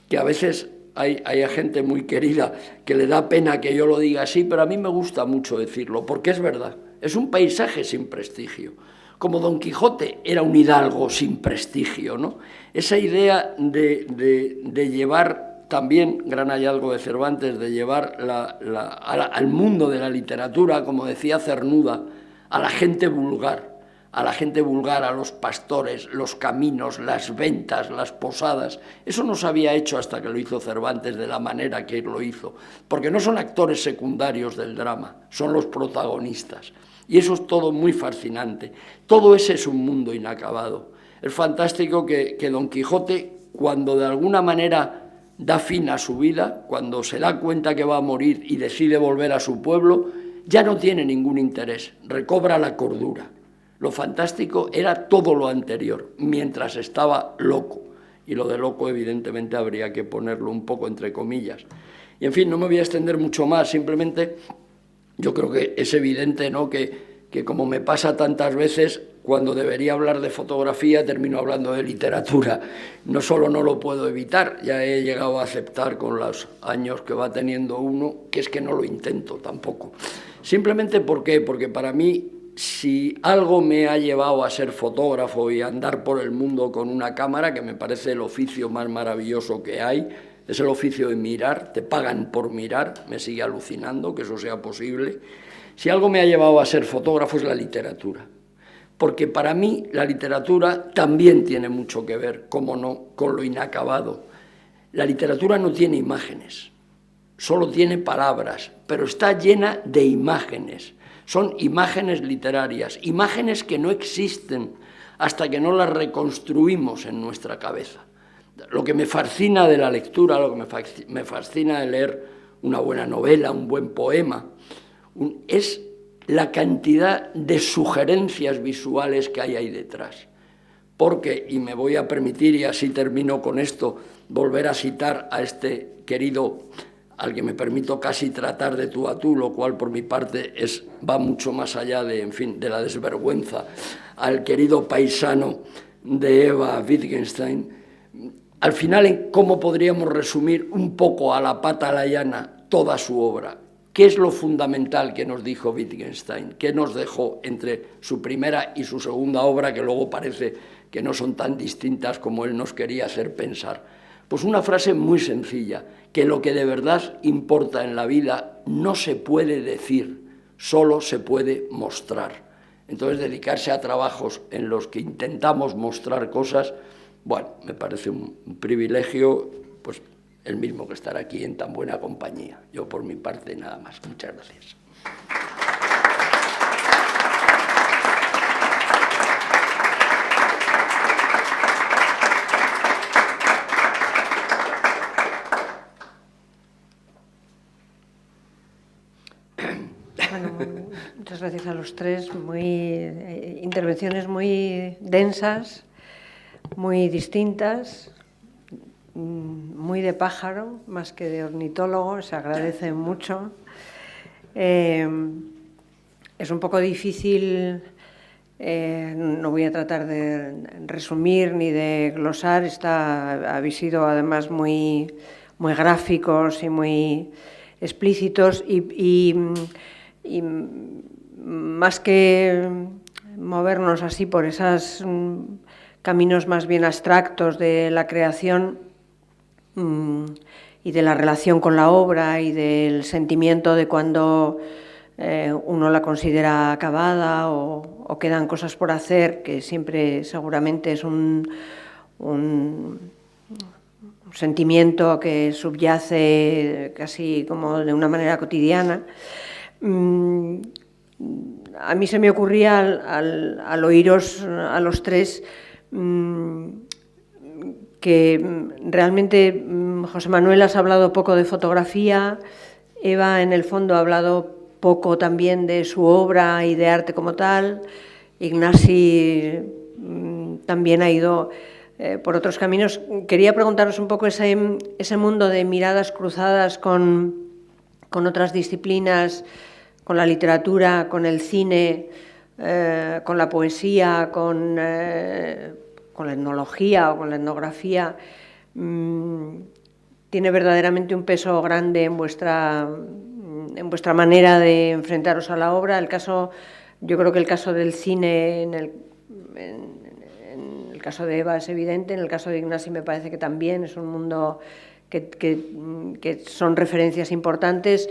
que a veces hay gente muy querida que le da pena que yo lo diga así, pero a mí me gusta mucho decirlo, porque es verdad, es un paisaje sin prestigio. Como Don Quijote era un hidalgo sin prestigio, ¿no? Esa idea de llevar también, gran hallazgo de Cervantes, de llevar al mundo de la literatura, como decía Cernuda, a la gente vulgar, a los pastores, los caminos, las ventas, las posadas. Eso no se había hecho hasta que lo hizo Cervantes de la manera que lo hizo, porque no son actores secundarios del drama, son los protagonistas. Y eso es todo muy fascinante. Todo ese es un mundo inacabado. Es fantástico que Don Quijote, cuando de alguna manera da fin a su vida, cuando se da cuenta que va a morir y decide volver a su pueblo, ya no tiene ningún interés, recobra la cordura. Lo fantástico era todo lo anterior, mientras estaba loco. Y lo de loco, evidentemente, habría que ponerlo un poco entre comillas. Y, en fin, no me voy a extender mucho más, simplemente yo creo que es evidente, ¿no?, que como me pasa tantas veces, cuando debería hablar de fotografía, termino hablando de literatura. No solo no lo puedo evitar, ya he llegado a aceptar con los años que va teniendo uno, que es que no lo intento tampoco. Simplemente, ¿por qué? Porque para mí, si algo me ha llevado a ser fotógrafo y a andar por el mundo con una cámara, que me parece el oficio más maravilloso que hay, es el oficio de mirar, te pagan por mirar, me sigue alucinando que eso sea posible. Si algo me ha llevado a ser fotógrafo es la literatura, porque para mí la literatura también tiene mucho que ver, cómo no, con lo inacabado. La literatura no tiene imágenes, solo tiene palabras, pero está llena de imágenes. Son imágenes literarias, imágenes que no existen hasta que no las reconstruimos en nuestra cabeza. Lo que me fascina de la lectura, lo que me fascina de leer una buena novela, un buen poema, es la cantidad de sugerencias visuales que hay ahí detrás. Porque, y me voy a permitir, y así termino con esto, volver a citar a este querido, al que me permito casi tratar de tú a tú, lo cual por mi parte va mucho más allá de, en fin, de la desvergüenza, al querido paisano de Eva Wittgenstein. Al final, ¿cómo podríamos resumir un poco a la pata a la llana toda su obra? ¿Qué es lo fundamental que nos dijo Wittgenstein? ¿Qué nos dejó entre su primera y su segunda obra, que luego parece que no son tan distintas como él nos quería hacer pensar? Pues una frase muy sencilla, que lo que de verdad importa en la vida no se puede decir, solo se puede mostrar. Entonces, dedicarse a trabajos en los que intentamos mostrar cosas, bueno, me parece un privilegio, pues el mismo que estar aquí en tan buena compañía. Yo por mi parte nada más. Muchas gracias. Bueno, muchas gracias a los tres. Intervenciones muy densas, muy distintas, muy de pájaro, más que de ornitólogo, se agradece mucho. Es un poco difícil, no voy a tratar de resumir ni de glosar, habéis sido además muy gráficos y muy explícitos y más que movernos así por esos caminos más bien abstractos de la creación, y de la relación con la obra y del sentimiento de cuando uno la considera acabada o quedan cosas por hacer, que siempre seguramente es un sentimiento que subyace casi como de una manera cotidiana. A mí se me ocurría al oíros a los tres que realmente José Manuel has hablado poco de fotografía, Eva en el fondo ha hablado poco también de su obra y de arte como tal, Ignasi también ha ido por otros caminos. Quería preguntaros un poco ese mundo de miradas cruzadas con otras disciplinas, con la literatura, con el cine, con la poesía, con la etnología o con la etnografía. Tiene verdaderamente un peso grande en vuestra manera de enfrentaros a la obra. Yo creo que el caso del cine, en el caso de Eva es evidente, en el caso de Ignasi me parece que también es un mundo que son referencias importantes,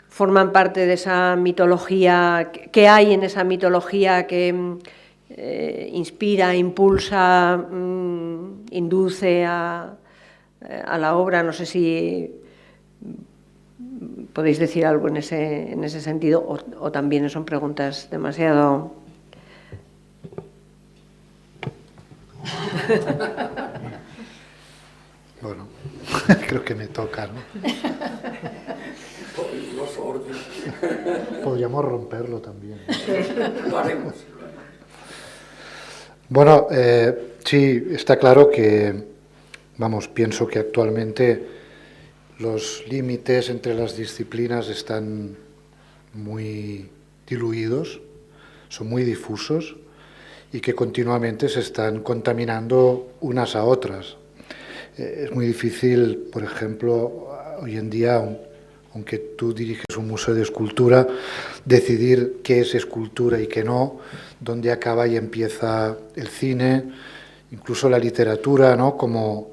forman parte de esa mitología, que hay en esa mitología que inspira, impulsa, induce a la obra. No sé si podéis decir algo en ese sentido, o también son preguntas demasiado... Bueno, creo que me toca, ¿no? Podríamos romperlo también, ¿no? Lo haremos. Bueno, sí, está claro que, pienso que actualmente los límites entre las disciplinas están muy diluidos, son muy difusos y que continuamente se están contaminando unas a otras. Es muy difícil, por ejemplo, hoy en día, aunque tú diriges un museo de escultura, decidir qué es escultura y qué no, dónde acaba y empieza el cine, incluso la literatura, ¿no?, como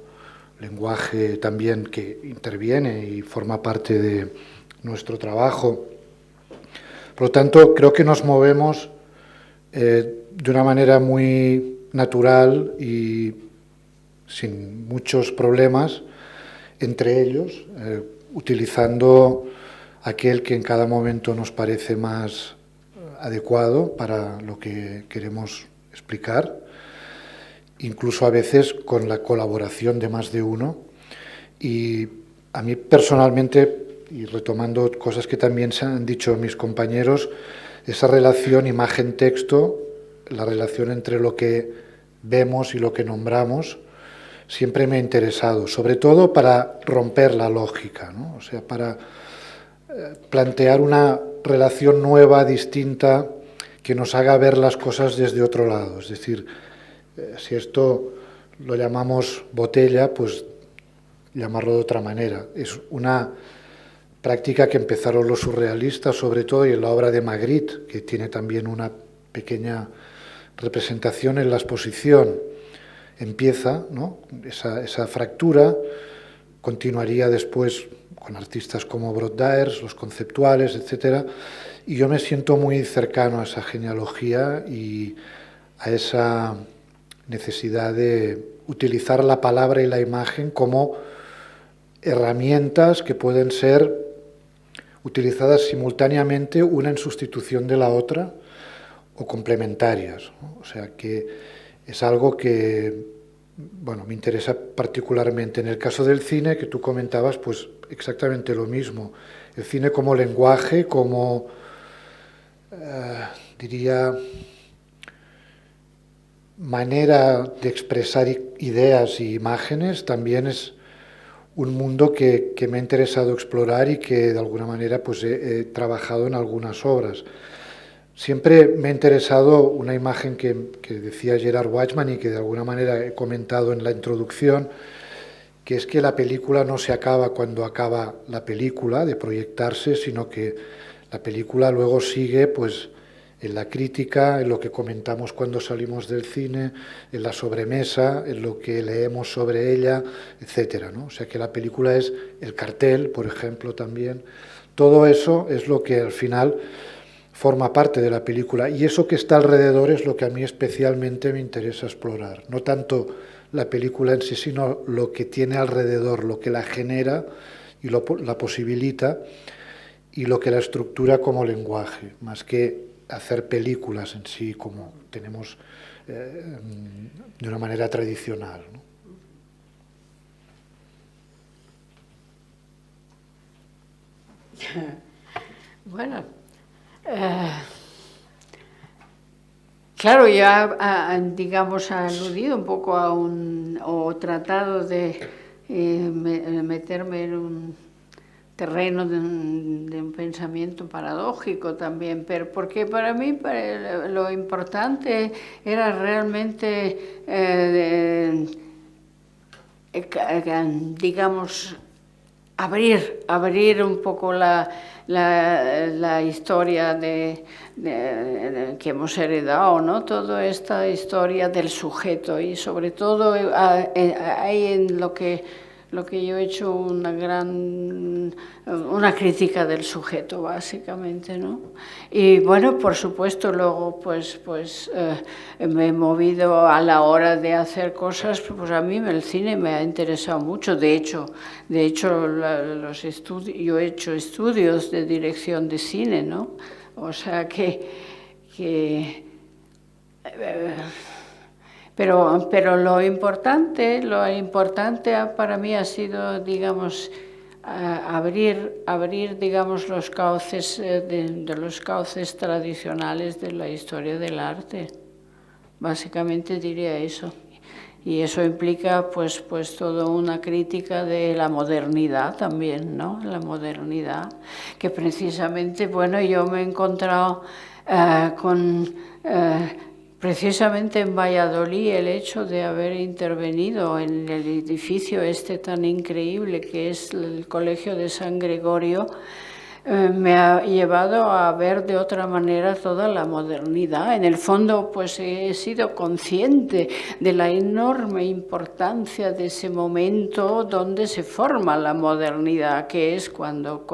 lenguaje también que interviene y forma parte de nuestro trabajo. Por lo tanto, creo que nos movemos de una manera muy natural y sin muchos problemas entre ellos, utilizando aquel que en cada momento nos parece más adecuado para lo que queremos explicar, incluso a veces con la colaboración de más de uno. Y a mí personalmente, y retomando cosas que también se han dicho mis compañeros, esa relación imagen-texto, la relación entre lo que vemos y lo que nombramos, siempre me ha interesado, sobre todo para romper la lógica, ¿no? O sea, para plantear una relación nueva, distinta, que nos haga ver las cosas desde otro lado. Es decir, si esto lo llamamos botella, pues llamarlo de otra manera. Es una práctica que empezaron los surrealistas, sobre todo, y en la obra de Magritte, que tiene también una pequeña representación en la exposición. Empieza, ¿no?, esa fractura, continuaría después con artistas como Brod Daers, los conceptuales, etc. Y yo me siento muy cercano a esa genealogía y a esa necesidad de utilizar la palabra y la imagen como herramientas que pueden ser utilizadas simultáneamente, una en sustitución de la otra o complementarias, ¿no? O sea que es algo que, bueno, me interesa particularmente. En el caso del cine, que tú comentabas, pues exactamente lo mismo. El cine como lenguaje, como, diría, manera de expresar ideas y imágenes, también es un mundo que me ha interesado explorar y que de alguna manera pues he trabajado en algunas obras. Siempre me ha interesado una imagen que decía Gerard Watchman y que de alguna manera he comentado en la introducción, que es que la película no se acaba cuando acaba la película de proyectarse, sino que la película luego sigue pues en la crítica, en lo que comentamos cuando salimos del cine, en la sobremesa, en lo que leemos sobre ella, etcétera, ¿no? O sea que la película es el cartel, por ejemplo, también. Todo eso es lo que al final forma parte de la película, y eso que está alrededor es lo que a mí especialmente me interesa explorar. No tanto la película en sí, sino lo que tiene alrededor, lo que la genera y la posibilita, y lo que la estructura como lenguaje, más que hacer películas en sí como tenemos de una manera tradicional, ¿no? Bueno, Claro, ya, digamos, ha aludido un poco a o tratado de meterme en un terreno de un pensamiento paradójico también, pero porque para mí lo importante era realmente, digamos, abrir un poco la historia que hemos heredado, ¿no? Toda esta historia del sujeto, y sobre todo hay en lo que yo he hecho una crítica del sujeto, básicamente, ¿no? Y bueno, por supuesto, luego pues me he movido a la hora de hacer cosas, pues a mí el cine me ha interesado mucho. De hecho yo he hecho estudios de dirección de cine, ¿no? O sea pero lo importante para mí ha sido, digamos, abrir, digamos, los cauces de los cauces tradicionales de la historia del arte. Básicamente diría eso. Y eso implica pues toda una crítica de la modernidad también, ¿no? La modernidad, que precisamente, bueno, yo me he encontrado precisamente en Valladolid, el hecho de haber intervenido en el edificio tan increíble que es el Colegio de San Gregorio, me ha llevado a ver de otra manera toda la modernidad. En el fondo, pues he sido consciente de la enorme importancia de ese momento donde se forma la modernidad, que es cuando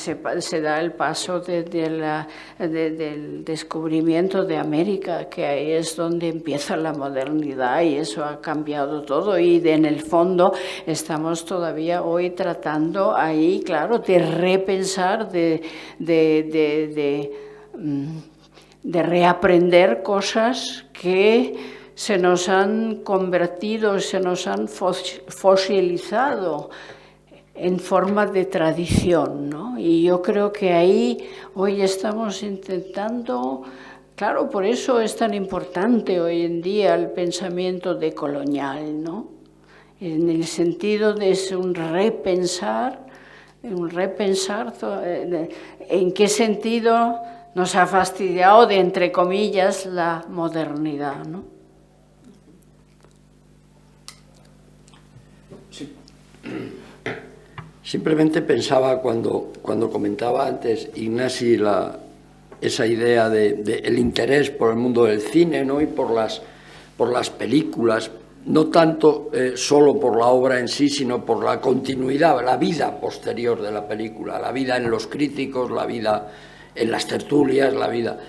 se da el paso del descubrimiento de América, que ahí es donde empieza la modernidad, y eso ha cambiado todo. Y en el fondo estamos todavía hoy tratando ahí, claro, de repensar, de reaprender cosas que se nos han convertido, se nos han fosilizado en forma de tradición, ¿no? Y yo creo que ahí hoy estamos intentando. Claro, por eso es tan importante hoy en día el pensamiento decolonial, ¿no? En el sentido de un repensar en qué sentido nos ha fastidiado, de entre comillas, la modernidad, ¿no? Sí. Simplemente pensaba cuando comentaba antes Ignasi esa idea del interés por el mundo del cine, ¿no? Y por las películas, no tanto solo por la obra en sí, sino por la continuidad, la vida posterior de la película, la vida en los críticos, la vida en las tertulias, la vida.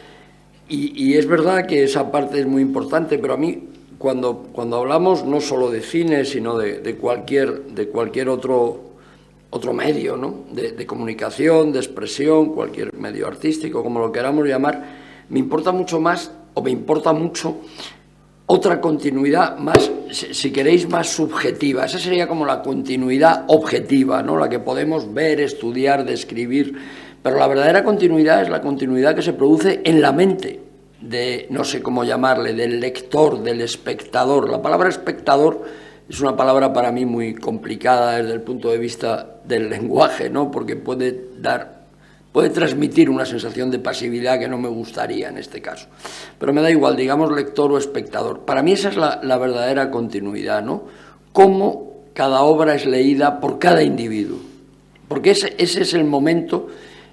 Y es verdad que esa parte es muy importante, pero a mí, cuando hablamos no solo de cine, sino de cualquier otro medio, ¿no? de comunicación, de expresión, cualquier medio artístico, como lo queramos llamar, me importa mucho otra continuidad más, si queréis, más subjetiva. Esa sería como la continuidad objetiva, ¿no? La que podemos ver, estudiar, describir. Pero la verdadera continuidad es la continuidad que se produce en la mente de, no sé cómo llamarle, del lector, del espectador. La palabra espectador es una palabra para mí muy complicada desde el punto de vista del lenguaje, ¿no? Porque puede transmitir una sensación de pasividad que no me gustaría en este caso. Pero me da igual, digamos lector o espectador. Para mí esa es la verdadera continuidad, ¿no? Cómo cada obra es leída por cada individuo. Porque ese es el momento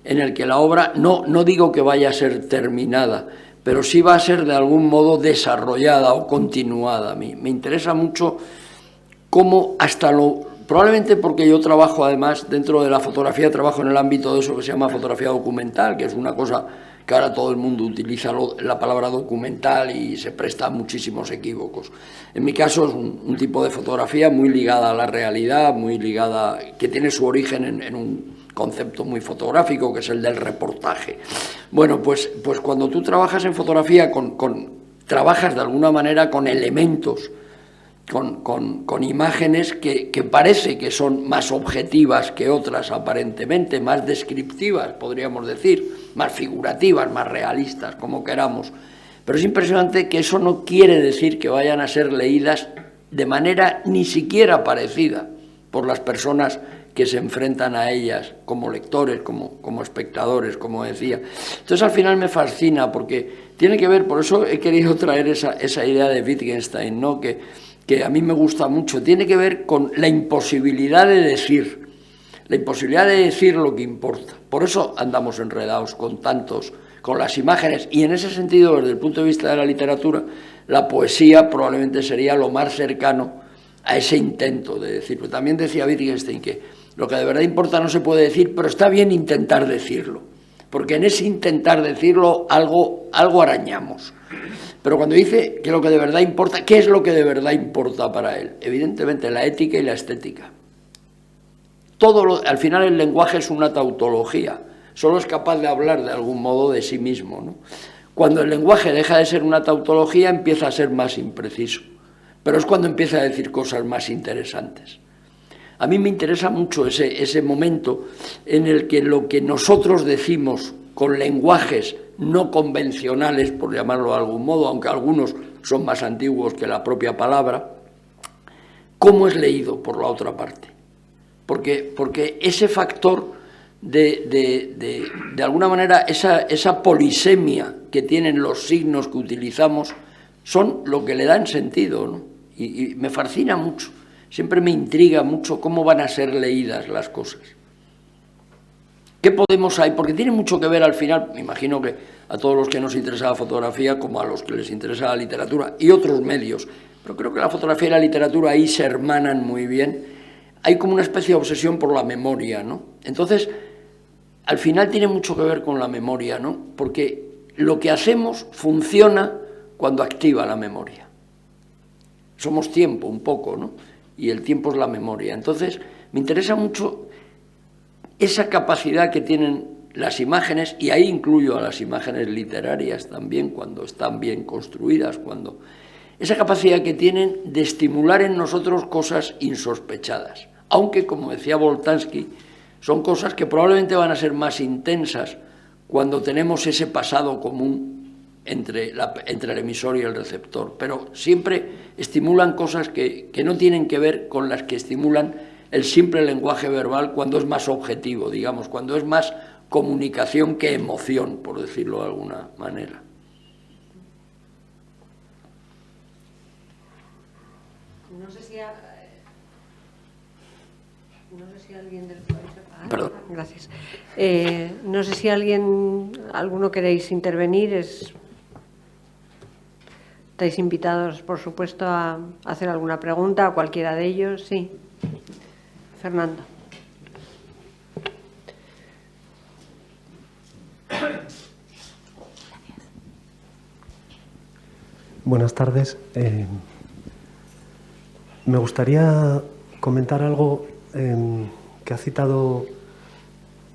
en el que la obra, no digo que vaya a ser terminada, pero sí va a ser de algún modo desarrollada o continuada. A mí me interesa mucho cómo probablemente porque yo trabajo además dentro de la fotografía, trabajo en el ámbito de eso que se llama fotografía documental, que es una cosa que ahora todo el mundo utiliza la palabra documental y se presta a muchísimos equívocos. En mi caso es un tipo de fotografía muy ligada a la realidad, muy ligada, que tiene su origen en un concepto muy fotográfico, que es el del reportaje. Bueno, pues cuando tú trabajas en fotografía, trabajas de alguna manera con elementos, con imágenes que parece que son más objetivas que otras aparentemente, más descriptivas, podríamos decir, más figurativas, más realistas, como queramos. Pero es impresionante que eso no quiere decir que vayan a ser leídas de manera ni siquiera parecida por las personas que se enfrentan a ellas como lectores, como espectadores, como decía. Entonces al final me fascina porque tiene que ver, por eso he querido traer esa idea de Wittgenstein, ¿no? que a mí me gusta mucho, tiene que ver con la imposibilidad de decir lo que importa. Por eso andamos enredados con las imágenes, y en ese sentido, desde el punto de vista de la literatura, la poesía probablemente sería lo más cercano a ese intento de decirlo. También decía Wittgenstein que lo que de verdad importa no se puede decir, pero está bien intentar decirlo, porque en ese intentar decirlo algo arañamos. Pero cuando dice que lo que de verdad importa, ¿qué es lo que de verdad importa para él? Evidentemente la ética y la estética. Al final el lenguaje es una tautología, solo es capaz de hablar de algún modo de sí mismo, ¿no? Cuando el lenguaje deja de ser una tautología empieza a ser más impreciso, pero es cuando empieza a decir cosas más interesantes. A mí me interesa mucho ese momento en el que lo que nosotros decimos con lenguajes no convencionales, por llamarlo de algún modo, aunque algunos son más antiguos que la propia palabra, ¿cómo es leído por la otra parte? Porque ese factor de alguna manera, esa polisemia que tienen los signos que utilizamos, son lo que le dan sentido, ¿no? Y me fascina mucho. Siempre me intriga mucho cómo van a ser leídas las cosas. ¿Qué podemos ahí? Porque tiene mucho que ver al final, me imagino que a todos los que nos interesa la fotografía, como a los que les interesa la literatura y otros medios, pero creo que la fotografía y la literatura ahí se hermanan muy bien. Hay como una especie de obsesión por la memoria, ¿no? Entonces, al final tiene mucho que ver con la memoria, ¿no? Porque lo que hacemos funciona cuando activa la memoria. Somos tiempo, un poco, ¿no? Y el tiempo es la memoria. Entonces, me interesa mucho esa capacidad que tienen las imágenes, y ahí incluyo a las imágenes literarias también, cuando están bien construidas, esa capacidad que tienen de estimular en nosotros cosas insospechadas. Aunque, como decía Boltanski, son cosas que probablemente van a ser más intensas cuando tenemos ese pasado común entre el emisor y el receptor, pero siempre estimulan cosas que no tienen que ver con las que estimulan el simple lenguaje verbal cuando es más objetivo, digamos, cuando es más comunicación que emoción, por decirlo de alguna manera. No sé si alguien del... Perdón. Gracias. No sé si alguno queréis intervenir. Estáis invitados, por supuesto, a hacer alguna pregunta a cualquiera de ellos. Sí. Fernando. Buenas tardes. Me gustaría comentar algo que ha citado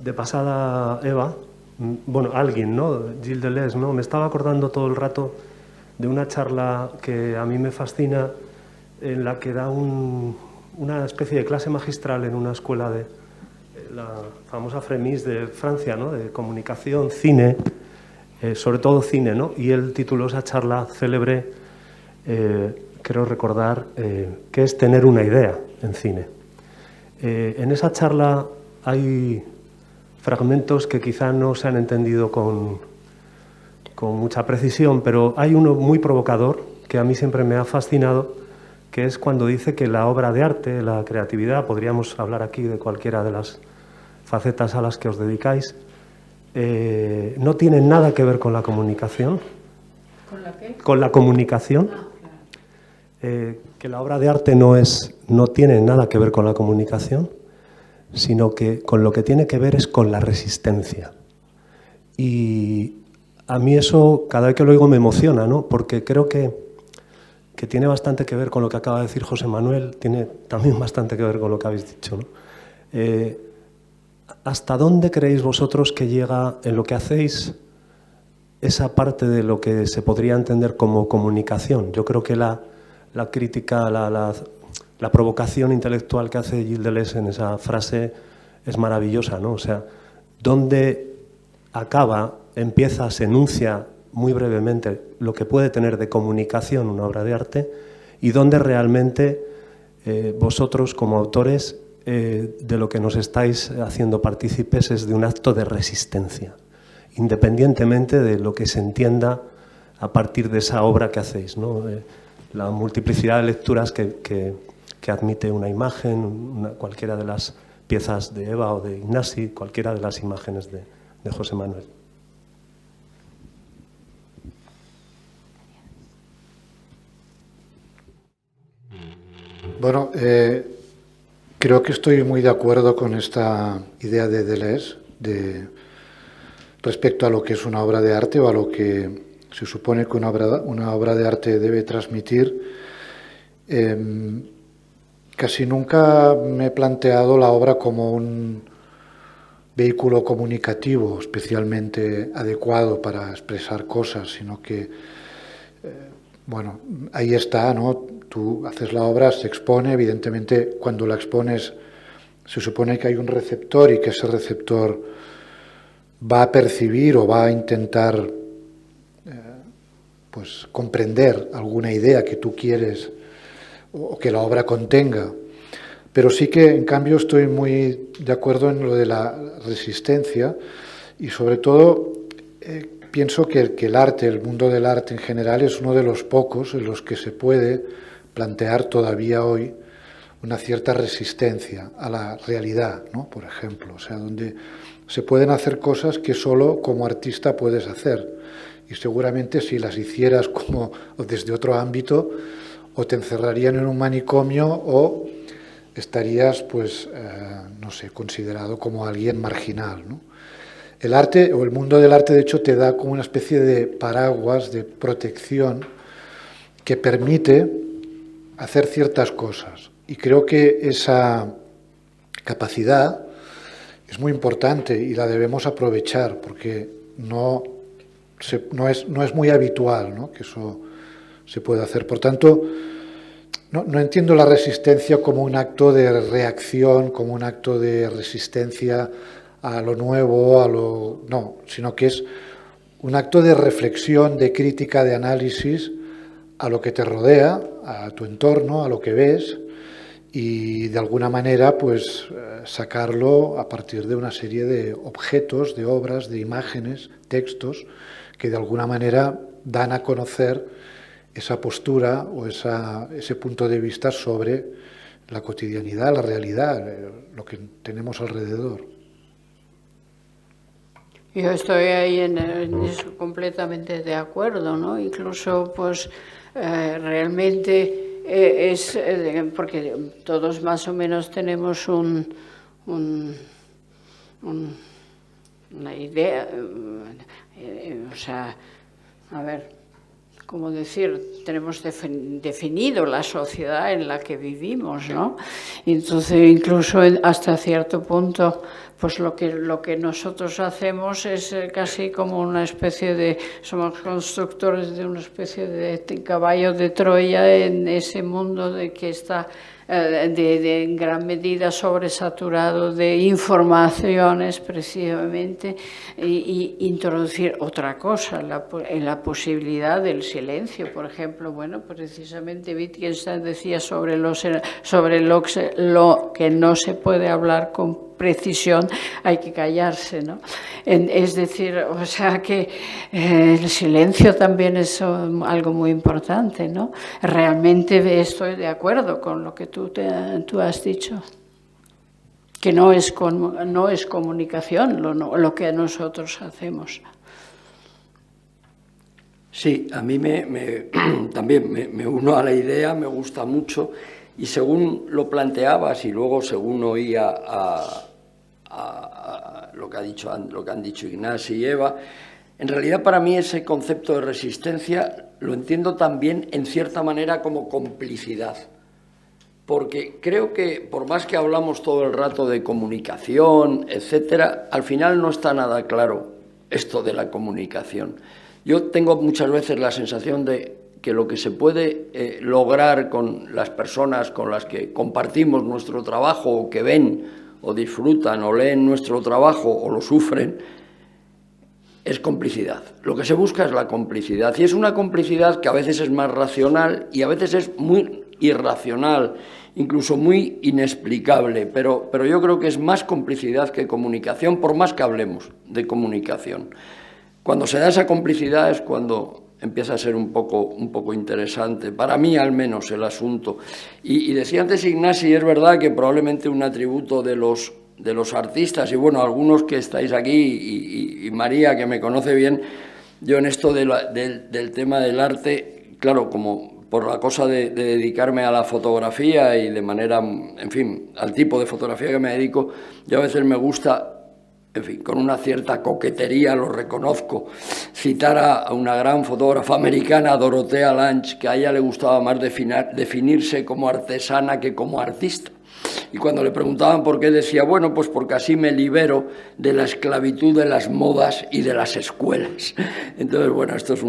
de pasada Eva, bueno, alguien, ¿no? Gilles Deleuze, ¿no? Me estaba acordando todo el rato de una charla que a mí me fascina, en la que da una especie de clase magistral en una escuela de la famosa Fremis de Francia, ¿no? De comunicación, cine, sobre todo cine, ¿no? Y él tituló esa charla célebre, creo recordar, ¿qué es tener una idea en cine? En esa charla hay fragmentos que quizá no se han entendido con mucha precisión, pero hay uno muy provocador que a mí siempre me ha fascinado, que es cuando dice que la obra de arte, la creatividad, podríamos hablar aquí de cualquiera de las facetas a las que os dedicáis, no tiene nada que ver con la comunicación. ¿Con la qué? Con la comunicación. Que la obra de arte no tiene nada que ver con la comunicación, sino que con lo que tiene que ver es con la resistencia. Y a mí eso, cada vez que lo oigo, me emociona, ¿no? Porque creo que tiene bastante que ver con lo que acaba de decir José Manuel, tiene también bastante que ver con lo que habéis dicho, ¿no? ¿Hasta dónde creéis vosotros que llega en lo que hacéis esa parte de lo que se podría entender como comunicación? Yo creo que la crítica, la provocación intelectual que hace Gilles Deleuze en esa frase es maravillosa, ¿no? O sea, ¿dónde acaba, empieza, se enuncia muy brevemente lo que puede tener de comunicación una obra de arte y dónde realmente vosotros como autores de lo que nos estáis haciendo partícipes es de un acto de resistencia, independientemente de lo que se entienda a partir de esa obra que hacéis, ¿no? La multiplicidad de lecturas que admite una imagen, cualquiera de las piezas de Eva o de Ignasi, cualquiera de las imágenes de José Manuel. Bueno, creo que estoy muy de acuerdo con esta idea de Deleuze respecto a lo que es una obra de arte o a lo que se supone que una obra de arte debe transmitir. Casi nunca me he planteado la obra como un vehículo comunicativo especialmente adecuado para expresar cosas, sino que, bueno, ahí está, ¿no? Tú haces la obra, se expone, evidentemente cuando la expones se supone que hay un receptor y que ese receptor va a percibir o va a intentar pues comprender alguna idea que tú quieres o que la obra contenga. Pero sí que, en cambio, estoy muy de acuerdo en lo de la resistencia y, sobre todo, pienso que el arte, el mundo del arte en general, es uno de los pocos en los que se puede plantear todavía hoy una cierta resistencia a la realidad, ¿no? Por ejemplo, o sea, donde se pueden hacer cosas que solo como artista puedes hacer. Y seguramente si las hicieras como o desde otro ámbito, o te encerrarían en un manicomio o estarías, pues, no sé, considerado como alguien marginal, ¿no? El arte o el mundo del arte, de hecho, te da como una especie de paraguas de protección que permite hacer ciertas cosas. Y creo que esa capacidad es muy importante y la debemos aprovechar porque no es muy habitual, ¿no?, que eso se pueda hacer. Por tanto, no entiendo la resistencia como un acto de reacción, como un acto de resistencia a lo nuevo, no, sino que es un acto de reflexión, de crítica, de análisis a lo que te rodea, a tu entorno, a lo que ves, y de alguna manera pues sacarlo a partir de una serie de objetos, de obras, de imágenes, textos, que de alguna manera dan a conocer esa postura o ese punto de vista sobre la cotidianidad, la realidad, lo que tenemos alrededor. Yo estoy ahí en eso completamente de acuerdo, ¿no? Incluso, pues, realmente es porque todos más o menos tenemos una idea, o sea, a ver, ¿cómo decir? Tenemos definido la sociedad en la que vivimos, ¿no? Y entonces, incluso hasta cierto punto, pues lo que nosotros hacemos es casi como una especie de, somos constructores de una especie de caballo de Troya en ese mundo de que está en gran medida sobresaturado de informaciones precisamente, y introducir otra cosa, en la posibilidad del silencio. Por ejemplo, bueno, precisamente Wittgenstein decía sobre lo que no se puede hablar con precisión, hay que callarse, ¿no? Es decir, o sea que el silencio también es algo muy importante, ¿no? Realmente estoy de acuerdo con lo que tú has dicho, que no es comunicación lo que nosotros hacemos. Sí, a mí también me uno a la idea, me gusta mucho, y según lo planteabas y luego según oía lo que han dicho Ignasi y Eva, en realidad para mí ese concepto de resistencia lo entiendo también en cierta manera como complicidad, porque creo que por más que hablamos todo el rato de comunicación, etcétera, al final no está nada claro esto de la comunicación. Yo tengo muchas veces la sensación de que lo que se puede lograr con las personas con las que compartimos nuestro trabajo, o que ven o disfrutan o leen nuestro trabajo o lo sufren, es complicidad. Lo que se busca es la complicidad, y es una complicidad que a veces es más racional y a veces es muy irracional, incluso muy inexplicable, pero yo creo que es más complicidad que comunicación, por más que hablemos de comunicación. Cuando se da esa complicidad es cuando empieza a ser un poco interesante, para mí al menos, el asunto. Y decía antes Ignasi, es verdad que probablemente un atributo de los artistas, y bueno, algunos que estáis aquí, y María, que me conoce bien, yo en esto del tema del arte, claro, como por la cosa de dedicarme a la fotografía y de manera, en fin, al tipo de fotografía que me dedico, yo a veces me gusta, en fin, con una cierta coquetería, lo reconozco, citar a una gran fotógrafa americana, Dorothea Lange, que a ella le gustaba más definirse como artesana que como artista. Y cuando le preguntaban por qué, decía, bueno, pues porque así me libero de la esclavitud de las modas y de las escuelas. Entonces, bueno, esto es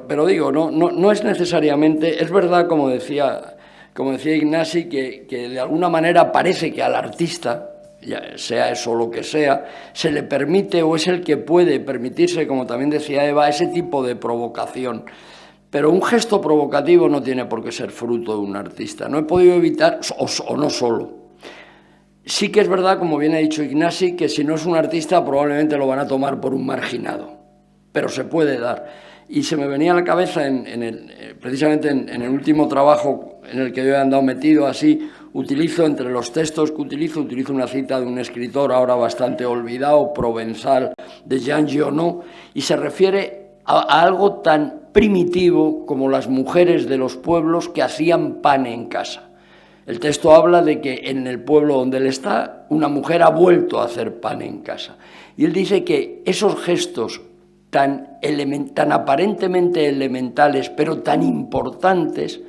pero digo, no es necesariamente, es verdad, como decía Ignasi, que de alguna manera parece que al artista, ya sea eso lo que sea, se le permite o es el que puede permitirse, como también decía Eva, ese tipo de provocación. Pero un gesto provocativo no tiene por qué ser fruto de un artista. No he podido evitar, o no solo. Sí que es verdad, como bien ha dicho Ignasi, que si no es un artista probablemente lo van a tomar por un marginado, pero se puede dar. Y se me venía a la cabeza, precisamente en el último trabajo en el que yo he andado metido así, utilizo entre los textos que utilizo una cita de un escritor ahora bastante olvidado, provenzal, de Jean Giono, y se refiere a algo tan primitivo como las mujeres de los pueblos que hacían pan en casa. El texto habla de que en el pueblo donde él está, una mujer ha vuelto a hacer pan en casa. Y él dice que esos gestos tan aparentemente elementales, pero tan importantes,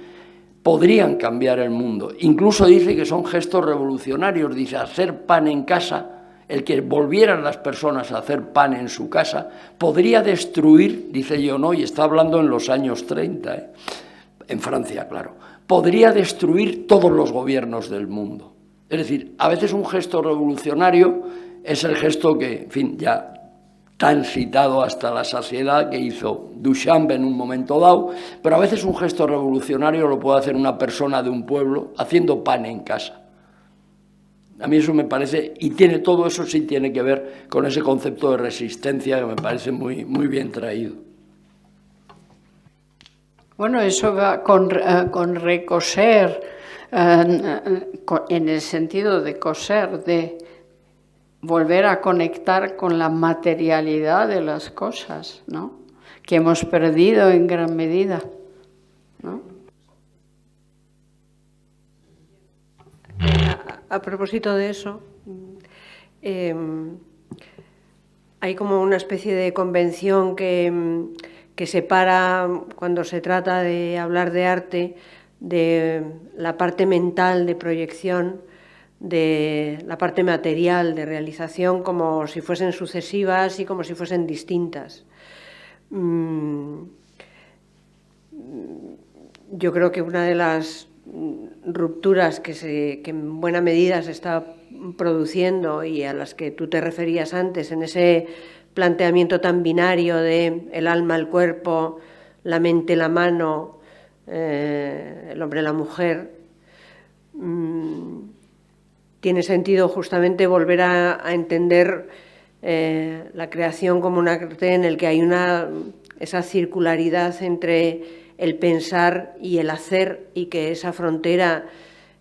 podrían cambiar el mundo. Incluso dice que son gestos revolucionarios. Dice, hacer pan en casa, el que volvieran las personas a hacer pan en su casa, podría destruir, dice Giono, y está hablando en los años 30, en Francia, claro, podría destruir todos los gobiernos del mundo. Es decir, a veces un gesto revolucionario es el gesto que, en fin, ya tan citado hasta la saciedad, que hizo Duchamp en un momento dado, pero a veces un gesto revolucionario lo puede hacer una persona de un pueblo haciendo pan en casa. A mí eso me parece, y todo eso sí tiene que ver con ese concepto de resistencia que me parece muy, muy bien traído. Bueno, eso va con recoser, en el sentido de coser, de volver a conectar con la materialidad de las cosas, ¿no? Que hemos perdido en gran medida, ¿no? A propósito de eso, hay como una especie de convención que separa, cuando se trata de hablar de arte, de la parte mental de proyección, de la parte material de realización, como si fuesen sucesivas y como si fuesen distintas. Yo creo que una de las rupturas que en buena medida se está produciendo y a las que tú te referías antes, en ese planteamiento tan binario de el alma, el cuerpo, la mente, la mano, el hombre, la mujer, tiene sentido justamente volver a entender la creación como un arte en el que hay esa circularidad entre el pensar y el hacer, y que esa frontera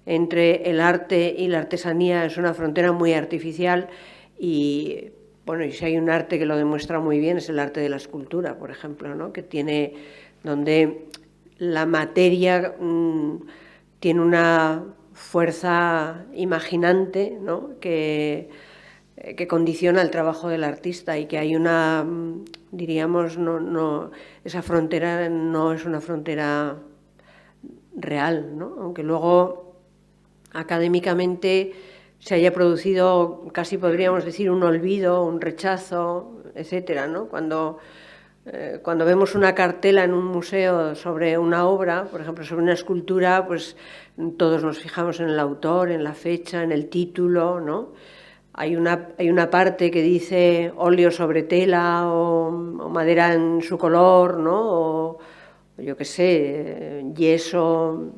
entre el arte y la artesanía es una frontera muy artificial. Y bueno, y si hay un arte que lo demuestra muy bien es el arte de la escultura, por ejemplo, ¿no? Que tiene, donde la materia tiene una fuerza imaginante, ¿no? que condiciona el trabajo del artista, y que hay una, diríamos, esa frontera no es una frontera real, ¿no? Aunque luego académicamente se haya producido, casi podríamos decir, un olvido, un rechazo, etcétera, ¿no? Cuando vemos una cartela en un museo sobre una obra, por ejemplo, sobre una escultura, pues todos nos fijamos en el autor, en la fecha, en el título, ¿no? hay una parte que dice óleo sobre tela o madera en su color, ¿no? O yo qué sé, yeso,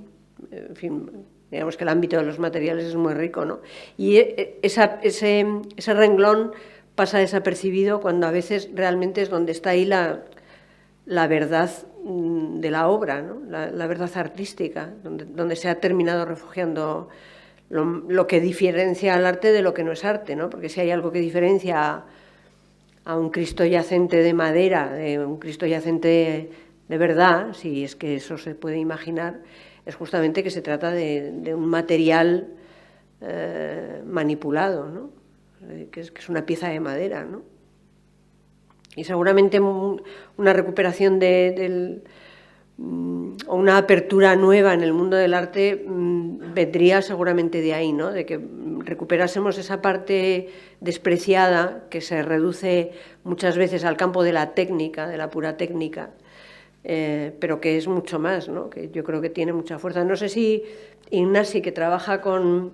en fin, digamos que el ámbito de los materiales es muy rico, ¿no? Y ese renglón pasa desapercibido cuando a veces realmente es donde está ahí la verdad de la obra, ¿no? La verdad artística, donde se ha terminado refugiando lo que diferencia al arte de lo que no es arte, ¿no? Porque si hay algo que diferencia a un Cristo yacente de madera, de un Cristo yacente de verdad, si es que eso se puede imaginar, es justamente que se trata de un material manipulado, ¿no? Que es una pieza de madera, ¿no? Y seguramente una recuperación o una apertura nueva en el mundo del arte vendría seguramente de ahí, ¿no? De que recuperásemos esa parte despreciada que se reduce muchas veces al campo de la técnica, de la pura técnica, pero que es mucho más, ¿no? Que yo creo que tiene mucha fuerza. No sé si Ignasi, que trabaja con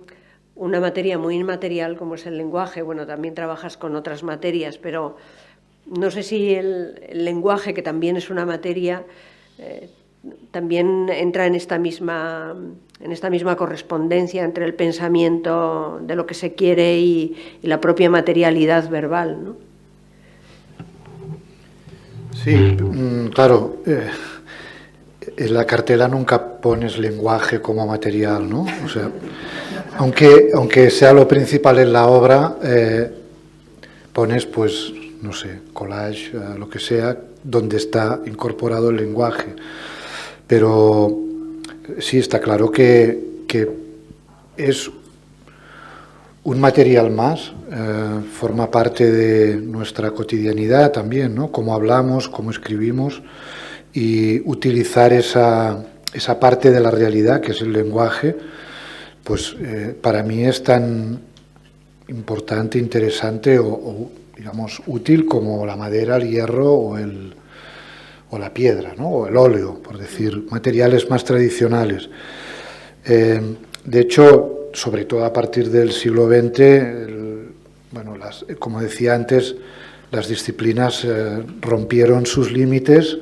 una materia muy inmaterial como es el lenguaje, bueno, también trabajas con otras materias, pero no sé si el lenguaje, que también es una materia, también entra en esta misma correspondencia entre el pensamiento de lo que se quiere y la propia materialidad verbal, ¿no? Sí, claro. En la cartela nunca pones lenguaje como material, ¿no? O sea, aunque sea lo principal en la obra, pones, pues, no sé, collage, lo que sea, donde está incorporado el lenguaje. Pero sí, está claro que es un material más, forma parte de nuestra cotidianidad también, ¿no? Cómo hablamos, cómo escribimos, y utilizar esa parte de la realidad, que es el lenguaje, pues para mí es tan importante, interesante o digamos, útil como la madera, el hierro o la piedra, ¿no? O el óleo, por decir, materiales más tradicionales. De hecho, sobre todo a partir del siglo XX, como decía antes, las disciplinas rompieron sus límites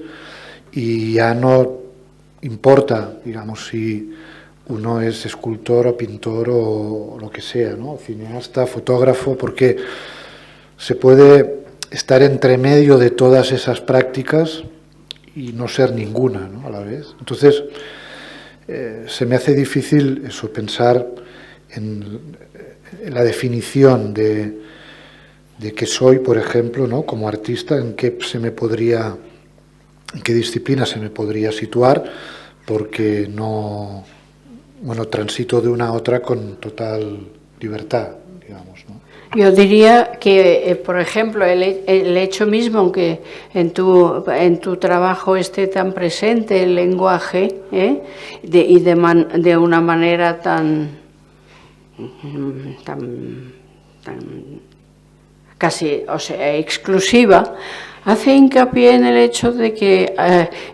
y ya no importa, digamos, si uno es escultor o pintor o lo que sea, ¿no? Cineasta, fotógrafo, porque se puede estar entre medio de todas esas prácticas y no ser ninguna, ¿no? A la vez. Entonces, se me hace difícil eso, pensar en la definición de qué soy, por ejemplo, ¿no? Como artista, en qué disciplina se me podría situar, porque no, transito de una a otra con total libertad, digamos, ¿no? Yo diría que, por ejemplo, el hecho mismo, aunque en tu trabajo esté tan presente el lenguaje, y de una manera tan casi, o sea, exclusiva, hace hincapié en el hecho de que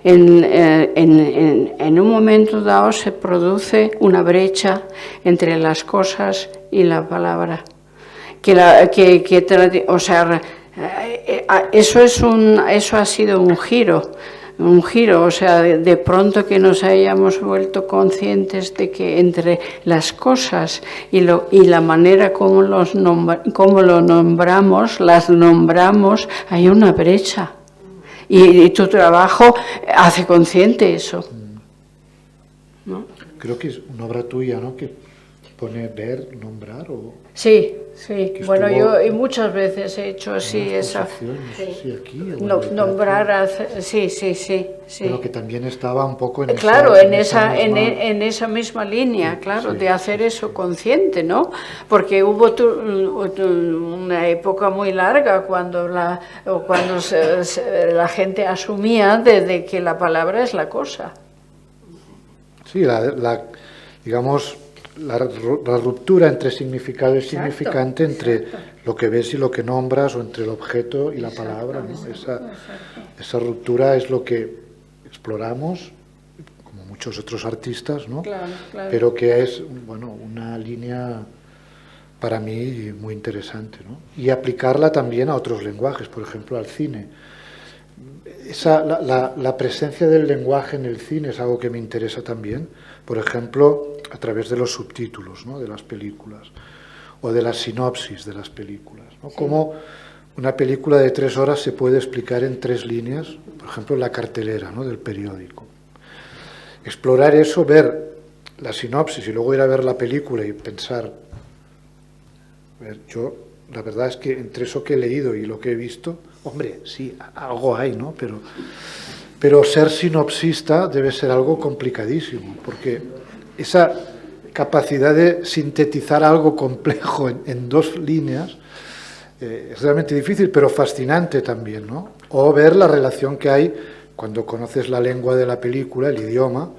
en un momento dado se produce una brecha entre las cosas y la palabra. O sea, eso ha sido un giro, o sea, de pronto que nos hayamos vuelto conscientes de que entre las cosas y la manera como lo nombramos, hay una brecha. Y tu trabajo hace consciente eso, ¿no? Creo que es una obra tuya, ¿no? Que pone ver, nombrar o... Sí. Bueno, yo muchas veces he hecho así esa... Sí, aquí, nombrar, sí. Pero que también estaba un poco en claro, en esa misma línea, claro, sí, de hacer eso consciente, ¿no? Porque hubo una época muy larga cuando la gente asumía de que la palabra es la cosa. Sí, digamos... La ruptura entre significado y significante, entre lo que ves y lo que nombras, o entre el objeto y la palabra, ¿no? Esa ruptura es lo que exploramos, como muchos otros artistas, ¿no? Claro. Pero que es, bueno, una línea para mí muy interesante, ¿no? Y aplicarla también a otros lenguajes, por ejemplo, al cine. La presencia del lenguaje en el cine es algo que me interesa también, por ejemplo, a través de los subtítulos, ¿no?, de las películas, o de la sinopsis de las películas, ¿no? Sí. Cómo una película de 3 horas se puede explicar en 3 líneas, por ejemplo, en la cartelera, ¿no?, del periódico. Explorar eso, ver la sinopsis y luego ir a ver la película y pensar, a ver, yo la verdad es que entre eso que he leído y lo que he visto, hombre, sí, algo hay, ¿no? Pero ser sinopsista debe ser algo complicadísimo, porque esa capacidad de sintetizar algo complejo en 2 líneas es realmente difícil, pero fascinante también, ¿no? O ver la relación que hay cuando conoces la lengua de la película, el idioma,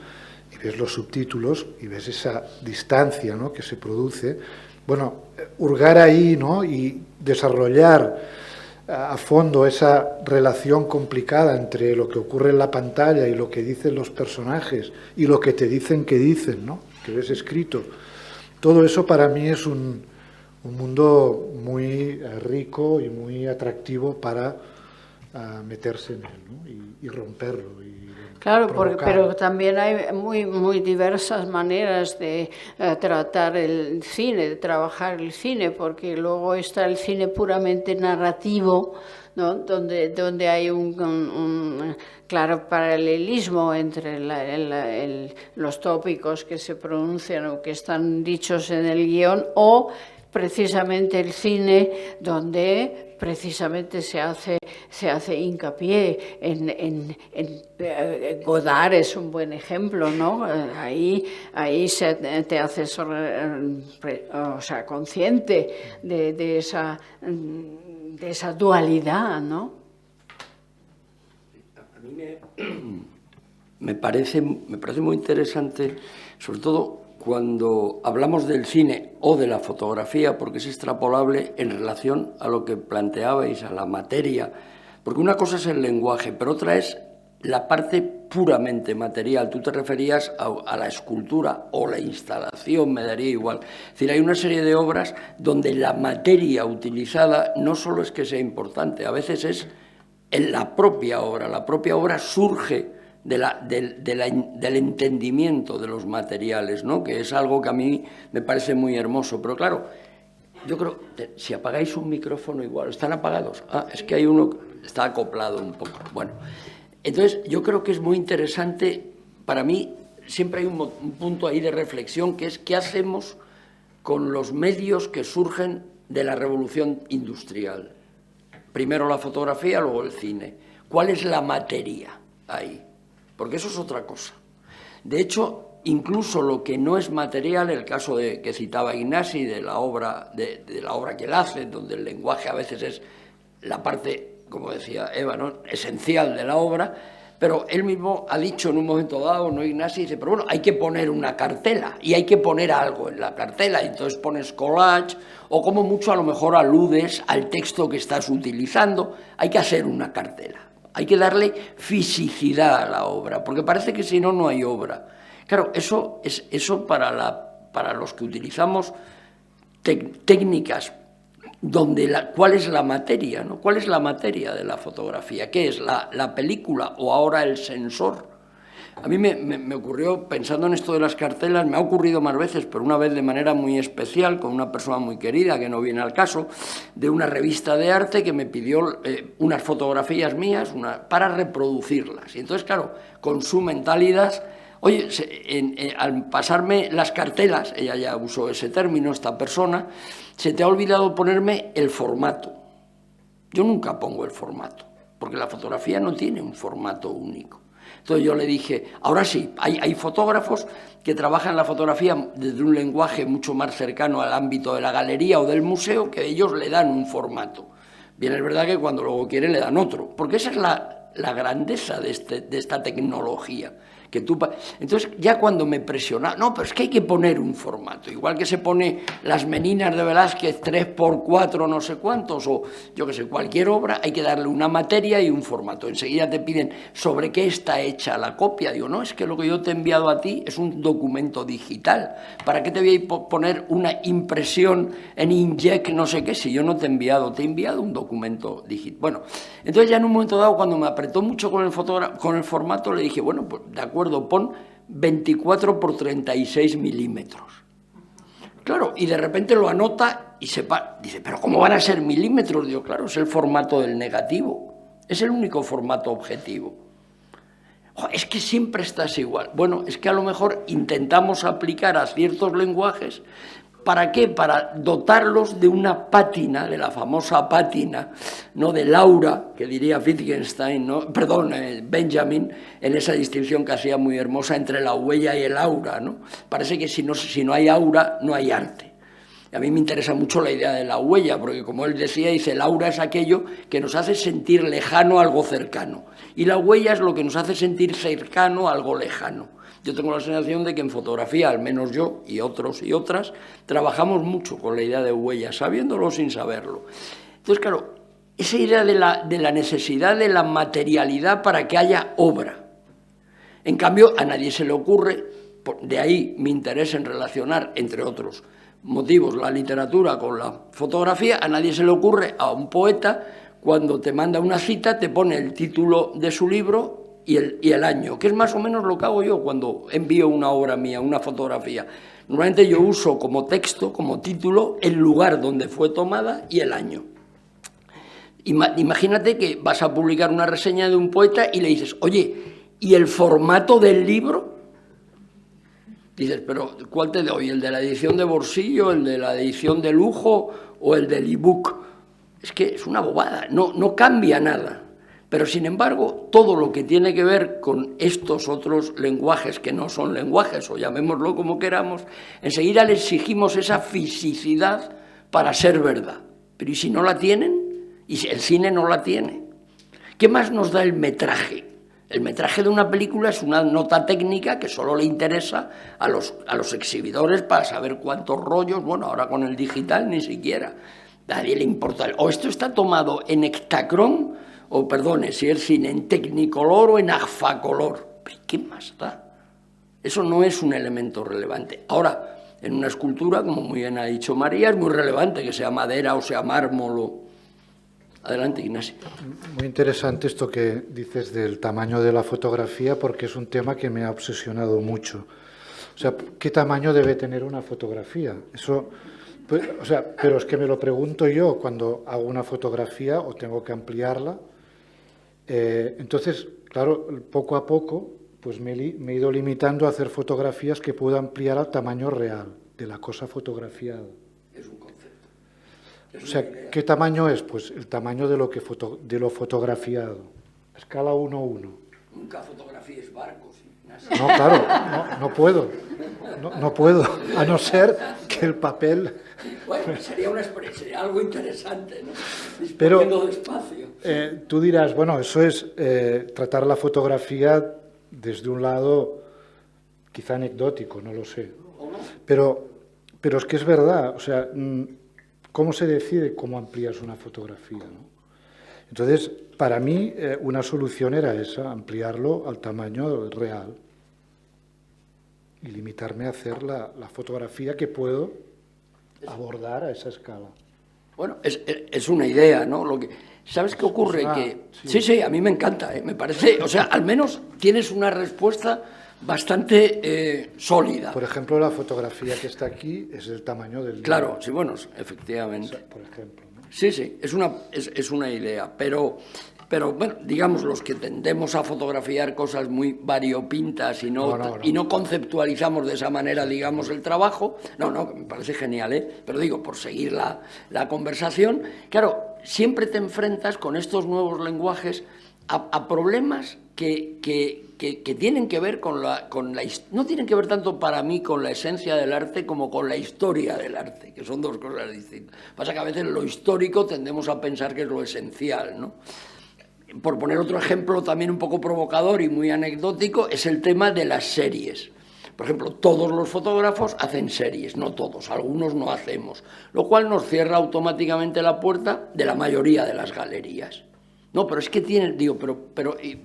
y ves los subtítulos y ves esa distancia, ¿no?, que se produce. Bueno, hurgar ahí, ¿no?, y desarrollar a fondo esa relación complicada entre lo que ocurre en la pantalla y lo que dicen los personajes y lo que te dicen que dicen, ¿no?, que ves escrito. Todo eso para mí es un mundo muy rico y muy atractivo para meterse en él, ¿no?, y romperlo. Claro, pero también hay muy diversas maneras de tratar el cine, de trabajar el cine, porque luego está el cine puramente narrativo, ¿no?, donde hay un claro paralelismo entre los tópicos que se pronuncian o que están dichos en el guión, o precisamente el cine donde precisamente se hace hincapié en Godard es un buen ejemplo, ¿no? Ahí te haces, o sea, consciente de esa dualidad, ¿no? A mí me parece muy interesante, sobre todo cuando hablamos del cine o de la fotografía, porque es extrapolable en relación a lo que planteabais, a la materia, porque una cosa es el lenguaje, pero otra es la parte puramente material. Tú te referías a la escultura o la instalación, me daría igual. Es decir, hay una serie de obras donde la materia utilizada no solo es que sea importante, a veces es en la propia obra surge del entendimiento de los materiales, ¿no?, que es algo que a mí me parece muy hermoso. Pero claro, yo creo, si apagáis un micrófono igual, ¿están apagados? Es que hay uno que está acoplado un poco. Bueno, entonces yo creo que es muy interesante, para mí siempre hay un punto ahí de reflexión, que es qué hacemos con los medios que surgen de la revolución industrial. Primero la fotografía, luego el cine. ¿Cuál es la materia ahí? Porque eso es otra cosa. De hecho, incluso lo que no es material, el caso que citaba Ignasi, de la obra que él hace, donde el lenguaje a veces es la parte, como decía Eva, ¿no?, esencial de la obra, pero él mismo ha dicho en un momento dado, ¿no?, Ignasi, dice, pero bueno, hay que poner una cartela, y hay que poner algo en la cartela, y entonces pones collage, o como mucho a lo mejor aludes al texto que estás utilizando, hay que hacer una cartela. Hay que darle fisicidad a la obra, porque parece que si no, no hay obra. Claro, eso para los que utilizamos técnicas donde ¿cuál es la materia, ¿no? ¿Cuál es la materia de la fotografía? ¿Qué es la película o ahora el sensor? A mí me ocurrió, pensando en esto de las cartelas, me ha ocurrido más veces, pero una vez de manera muy especial, con una persona muy querida, que no viene al caso, de una revista de arte que me pidió unas fotografías mías para reproducirlas. Y entonces, claro, con su mentalidad, oye, al pasarme las cartelas, ella ya usó ese término, esta persona, se te ha olvidado ponerme el formato. Yo nunca pongo el formato, porque la fotografía no tiene un formato único. Entonces yo le dije, ahora sí, hay fotógrafos que trabajan la fotografía desde un lenguaje mucho más cercano al ámbito de la galería o del museo, que ellos le dan un formato. Bien, es verdad que cuando luego quieren le dan otro, porque esa es la grandeza de esta tecnología, que tú... Entonces, ya cuando me presionaba, no, pero es que hay que poner un formato, igual que se pone las Meninas de Velázquez 3×4 no sé cuántos, o yo qué sé, cualquier obra, hay que darle una materia y un formato. Enseguida te piden sobre qué está hecha la copia. Digo, no, es que lo que yo te he enviado a ti es un documento digital. ¿Para qué te voy a poner una impresión en Inject no sé qué si yo no te he enviado un documento digital? Bueno, entonces ya en un momento dado, cuando me apretó mucho con el formato, le dije, bueno, pues de acuerdo, pon 24×36 milímetros. Claro, y de repente lo anota y dice, pero ¿cómo van a ser milímetros? Digo, claro, es el formato del negativo, es el único formato objetivo. Es que siempre estás igual. Bueno, es que a lo mejor intentamos aplicar a ciertos lenguajes. ¿Para qué? Para dotarlos de una pátina, de la famosa pátina, ¿no?, de Laura, que diría Wittgenstein, ¿no?, perdón, Benjamin, en esa distinción que hacía muy hermosa entre la huella y el aura, ¿no? Parece que si no hay aura, no hay arte. Y a mí me interesa mucho la idea de la huella, porque como él decía, dice, el aura es aquello que nos hace sentir lejano algo cercano, y la huella es lo que nos hace sentir cercano algo lejano. Yo tengo la sensación de que en fotografía, al menos yo y otros y otras, trabajamos mucho con la idea de huella, sabiéndolo o sin saberlo. Entonces, claro, esa idea de la necesidad de la materialidad para que haya obra. En cambio, a nadie se le ocurre, de ahí mi interés en relacionar, entre otros motivos, la literatura con la fotografía, a nadie se le ocurre, a un poeta, cuando te manda una cita, te pone el título de su libro y el año, que es más o menos lo que hago yo cuando envío una obra mía, una fotografía. Normalmente yo uso como texto, como título, el lugar donde fue tomada y el año. Imagínate que vas a publicar una reseña de un poeta y le dices, oye, ¿y el formato del libro? Dices, pero ¿cuál te doy? ¿El de la edición de bolsillo, el de la edición de lujo o el del ebook? Es que es una bobada, no cambia nada. Pero, sin embargo, todo lo que tiene que ver con estos otros lenguajes que no son lenguajes, o llamémoslo como queramos, enseguida le exigimos esa fisicidad para ser verdad. Pero ¿y si no la tienen? ¿Y si el cine no la tiene? ¿Qué más nos da el metraje? El metraje de una película es una nota técnica que solo le interesa a los exhibidores para saber cuántos rollos, bueno, ahora con el digital ni siquiera, nadie le importa. O esto está tomado en Ektachrome, o perdone, si es cine en Technicolor o en Agfacolor. ¿Qué más da? Eso no es un elemento relevante. Ahora, en una escultura, como muy bien ha dicho María, es muy relevante que sea madera o sea mármol o... Adelante, Ignacio. Muy interesante esto que dices del tamaño de la fotografía, porque es un tema que me ha obsesionado mucho. O sea, ¿qué tamaño debe tener una fotografía? Eso, pues, o sea, pero es que me lo pregunto yo cuando hago una fotografía o tengo que ampliarla. Entonces, claro, poco a poco pues me he ido limitando a hacer fotografías que puedo ampliar al tamaño real de la cosa fotografiada. Es un concepto. O sea, ¿qué tamaño es? Pues el tamaño de lo fotografiado. Escala 1:1. Nunca fotografíes barcos. No, claro, no puedo. No puedo, a no ser que el papel... Bueno, sería algo interesante, ¿no? Pero Disponiendo de espacio. Tú dirás, bueno, eso es tratar la fotografía desde un lado quizá anecdótico, no lo sé. Pero es que es verdad, o sea, ¿cómo se decide cómo amplías una fotografía, ¿no? Entonces, para mí, una solución era esa, ampliarlo al tamaño real y limitarme a hacer la fotografía que puedo abordar a esa escala. Bueno, es una idea, ¿no? ¿Sabes qué ocurre? Sí, a mí me encanta, me parece, o sea, al menos tienes una respuesta bastante sólida. Por ejemplo, la fotografía que está aquí es del tamaño del libro. Claro, sí, bueno, efectivamente. O sea, por ejemplo, ¿no? Sí, es una idea, pero bueno, digamos, los que tendemos a fotografiar cosas muy variopintas y no conceptualizamos de esa manera, digamos, el trabajo, me parece genial, pero digo, por seguir la conversación, claro, siempre te enfrentas con estos nuevos lenguajes a problemas que tienen que ver no tienen que ver tanto para mí con la esencia del arte como con la historia del arte, que son dos cosas distintas. Pasa que a veces lo histórico tendemos a pensar que es lo esencial, ¿no? por poner otro ejemplo también un poco provocador y muy anecdótico, es el tema de las series. Por ejemplo, todos los fotógrafos hacen series, no todos, algunos no hacemos, lo cual nos cierra automáticamente la puerta de la mayoría de las galerías. No, pero es que tienen, digo, pero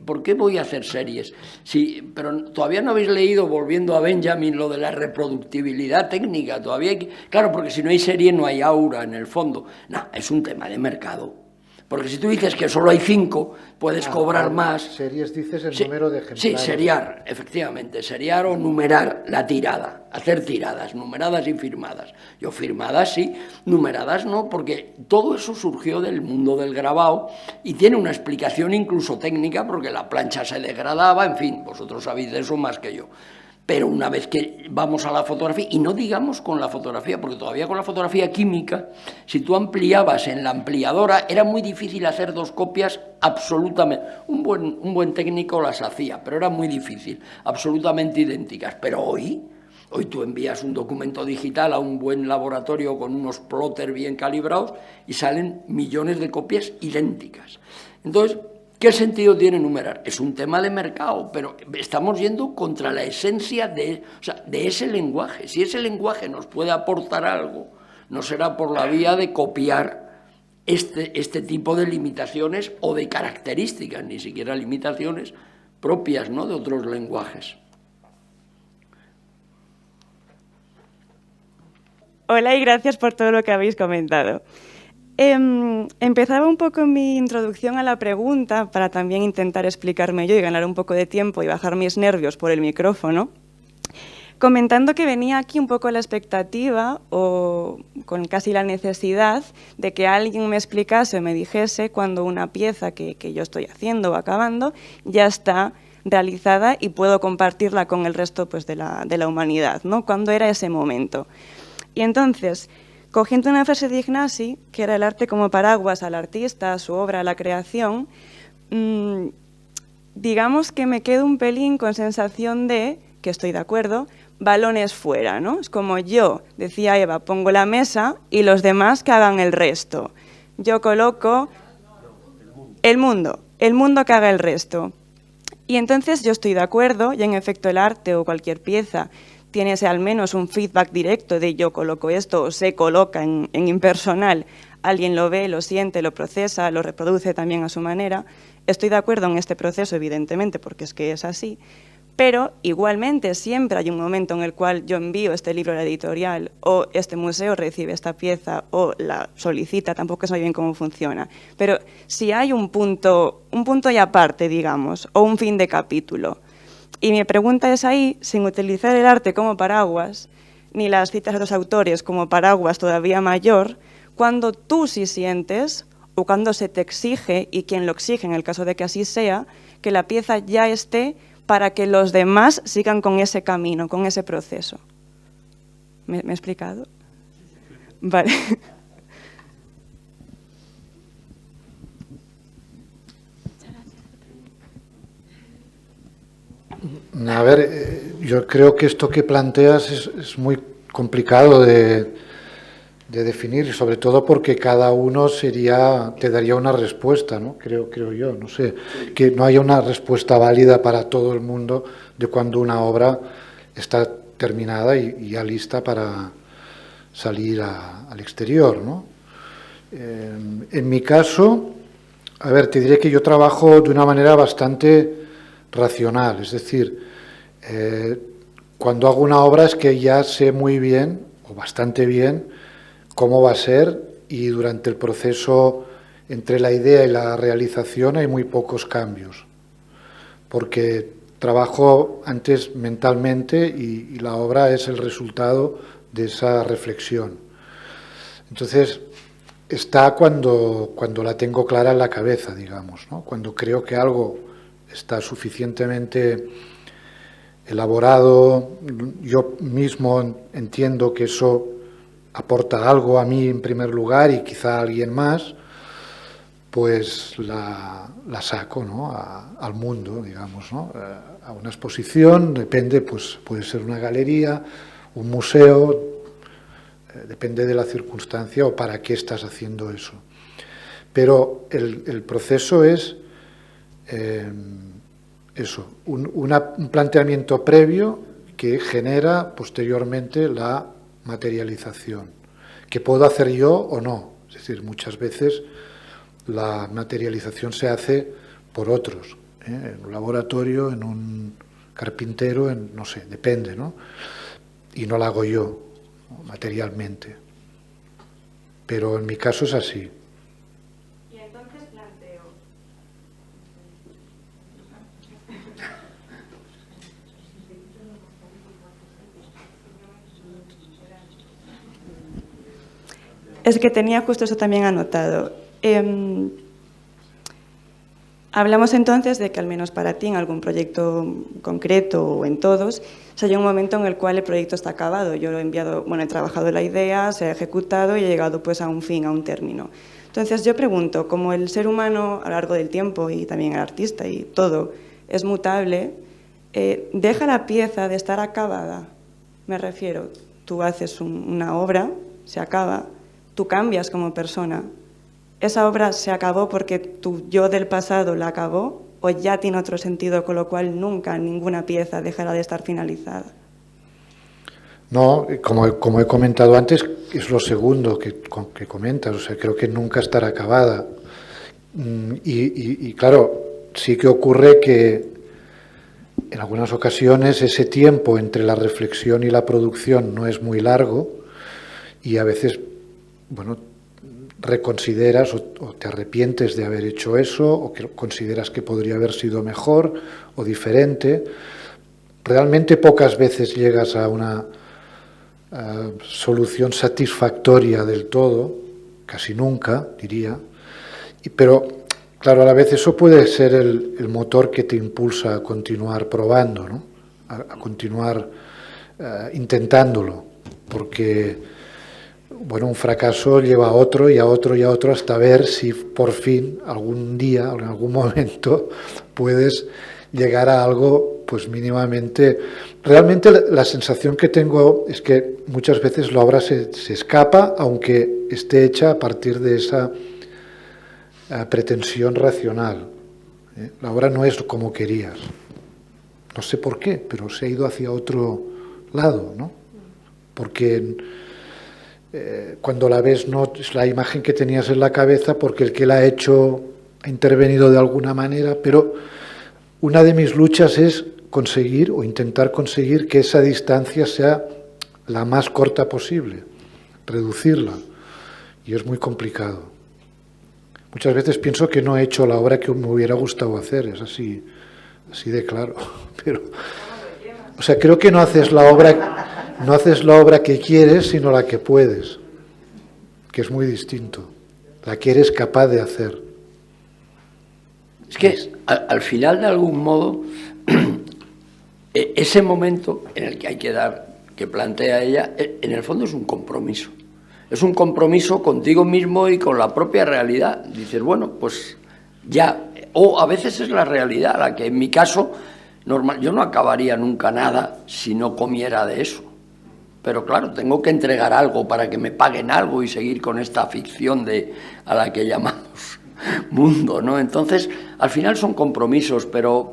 ¿por qué voy a hacer series? Sí, pero todavía no habéis leído, volviendo a Benjamin, lo de la reproductibilidad técnica, todavía hay que, claro, porque si no hay serie no hay aura en el fondo. No, es un tema de mercado. Porque si tú dices que solo hay 5, puedes cobrar más. Series dices el número de ejemplares. Sí, seriar, efectivamente, seriar o numerar la tirada, hacer tiradas, numeradas y firmadas. Yo firmadas sí, numeradas no, porque todo eso surgió del mundo del grabado y tiene una explicación incluso técnica, porque la plancha se degradaba, en fin, vosotros sabéis de eso más que yo. Pero una vez que vamos a la fotografía, y no digamos con la fotografía, porque todavía con la fotografía química, si tú ampliabas en la ampliadora, era muy difícil hacer 2 copias absolutamente. Un buen técnico las hacía, pero era muy difícil, absolutamente idénticas. Pero hoy tú envías un documento digital a un buen laboratorio con unos plotters bien calibrados y salen millones de copias idénticas. Entonces, ¿qué sentido tiene numerar? Es un tema de mercado, pero estamos yendo contra la esencia de ese lenguaje. Si ese lenguaje nos puede aportar algo, no será por la vía de copiar este tipo de limitaciones o de características, ni siquiera limitaciones propias, ¿no?, de otros lenguajes. Hola y gracias por todo lo que habéis comentado. Empezaba un poco mi introducción a la pregunta para también intentar explicarme yo y ganar un poco de tiempo y bajar mis nervios por el micrófono, comentando que venía aquí un poco la expectativa o con casi la necesidad de que alguien me explicase o me dijese cuando una pieza que yo estoy haciendo o acabando ya está realizada y puedo compartirla con el resto, pues, de la humanidad, ¿no? ¿Cuándo era ese momento? Y entonces, cogiendo una frase de Ignasi, que era el arte como paraguas al artista, a su obra, a la creación, digamos que me quedo un pelín con sensación de, que estoy de acuerdo, balones fuera, ¿no? Es como yo, decía Eva, pongo la mesa y los demás que hagan el resto. Yo coloco el mundo que haga el resto. Y entonces yo estoy de acuerdo, y en efecto el arte o cualquier pieza tiene ese al menos un feedback directo de yo coloco esto o se coloca en impersonal, alguien lo ve, lo siente, lo procesa, lo reproduce también a su manera. Estoy de acuerdo en este proceso, evidentemente, porque es que es así, pero igualmente siempre hay un momento en el cual yo envío este libro a la editorial o este museo recibe esta pieza o la solicita, tampoco sé bien cómo funciona, pero si hay un punto y aparte, digamos, o un fin de capítulo. Y mi pregunta es ahí, sin utilizar el arte como paraguas, ni las citas de otros autores como paraguas todavía mayor, cuando tú sí sientes, o cuando se te exige, y quien lo exige en el caso de que así sea, que la pieza ya esté para que los demás sigan con ese camino, con ese proceso. ¿Me he explicado? Vale. A ver, yo creo que esto que planteas es muy complicado de definir, sobre todo porque cada uno te daría una respuesta, ¿no? Creo yo, no sé, que no haya una respuesta válida para todo el mundo de cuando una obra está terminada y ya lista para salir al exterior, ¿no? En mi caso, a ver, te diré que yo trabajo de una manera bastante racional, es decir, cuando hago una obra es que ya sé muy bien, o bastante bien, cómo va a ser, y durante el proceso entre la idea y la realización hay muy pocos cambios, porque trabajo antes mentalmente y la obra es el resultado de esa reflexión. Entonces, está cuando la tengo clara en la cabeza, digamos, ¿no? Cuando creo que algo está suficientemente elaborado, yo mismo entiendo que eso aporta algo a mí en primer lugar y quizá a alguien más, pues la saco, ¿no?, al mundo, digamos, ¿no?, a una exposición, depende, pues puede ser una galería, un museo, depende de la circunstancia o para qué estás haciendo eso. Pero el proceso es un planteamiento previo que genera posteriormente la materialización, que puedo hacer yo o no. Es decir, muchas veces la materialización se hace por otros, en un laboratorio, en un carpintero, no sé, depende, ¿no? Y no la hago yo, materialmente. Pero en mi caso es así. Y entonces planteo. Es que tenía justo eso también anotado. Hablamos entonces de que al menos para ti en algún proyecto concreto o en todos, hay un momento en el cual el proyecto está acabado. Yo lo he enviado, he trabajado la idea, se ha ejecutado y he llegado pues a un fin, a un término. Entonces yo pregunto, como el ser humano a lo largo del tiempo y también el artista y todo es mutable, ¿deja la pieza de estar acabada? Me refiero, tú haces una obra, se acaba, tú cambias como persona. ¿Esa obra se acabó porque tu yo del pasado la acabó o ya tiene otro sentido, con lo cual nunca ninguna pieza dejará de estar finalizada? No, como he comentado antes, es lo segundo que comentas, o sea, creo que nunca estará acabada. Y claro, sí que ocurre que en algunas ocasiones ese tiempo entre la reflexión y la producción no es muy largo y a veces, reconsideras o te arrepientes de haber hecho eso o que consideras que podría haber sido mejor o diferente. Realmente pocas veces llegas a una solución satisfactoria del todo, casi nunca, diría. Pero, claro, a la vez eso puede ser el motor que te impulsa a continuar probando, ¿no? A continuar intentándolo, porque un fracaso lleva a otro y a otro y a otro hasta ver si por fin algún día o en algún momento puedes llegar a algo pues mínimamente. Realmente la sensación que tengo es que muchas veces la obra se escapa, aunque esté hecha a partir de esa pretensión racional. La obra no es como querías. No sé por qué, pero se ha ido hacia otro lado, ¿no? Porque cuando la ves no es la imagen que tenías en la cabeza, porque el que la ha hecho ha intervenido de alguna manera, pero una de mis luchas es conseguir o intentar conseguir que esa distancia sea la más corta posible, reducirla, y es muy complicado. Muchas veces pienso que no he hecho la obra que me hubiera gustado hacer, es así de claro, pero, o sea, creo que no haces la obra que quieres, sino la que puedes, que es muy distinto, la que eres capaz de hacer. Es que al final, de algún modo, ese momento en el que hay que dar, que plantea ella, en el fondo es un compromiso. Es un compromiso contigo mismo y con la propia realidad. Dices, pues ya, o a veces es la realidad, la que en mi caso, yo no acabaría nunca nada si no comiera de eso. Pero claro, tengo que entregar algo para que me paguen algo y seguir con esta ficción a la que llamamos mundo, ¿no? Entonces, al final son compromisos, pero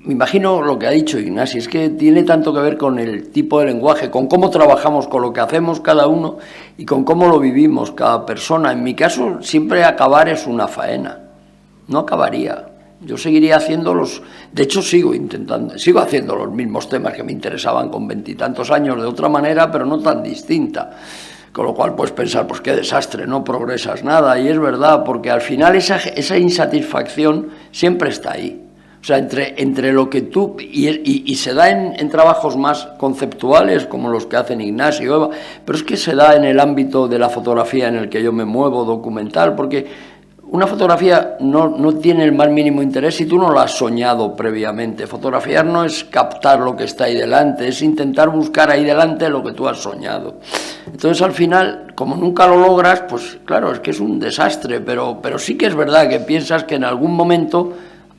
me imagino lo que ha dicho Ignasi, es que tiene tanto que ver con el tipo de lenguaje, con cómo trabajamos, con lo que hacemos cada uno y con cómo lo vivimos cada persona. En mi caso, siempre acabar es una faena, no acabaría. Yo seguiría haciéndolos, de hecho sigo haciendo los mismos temas que me interesaban con 20 y tantos años de otra manera, pero no tan distinta. Con lo cual puedes pensar, pues qué desastre, no progresas nada, y es verdad, porque al final esa insatisfacción siempre está ahí. O sea, entre lo que tú, y se da en trabajos más conceptuales, como los que hacen Ignasi o Eva, pero es que se da en el ámbito de la fotografía en el que yo me muevo, documental, porque una fotografía no tiene el más mínimo interés si tú no la has soñado previamente. Fotografiar no es captar lo que está ahí delante, es intentar buscar ahí delante lo que tú has soñado. Entonces, al final, como nunca lo logras, pues claro, es que es un desastre, pero sí que es verdad que piensas que en algún momento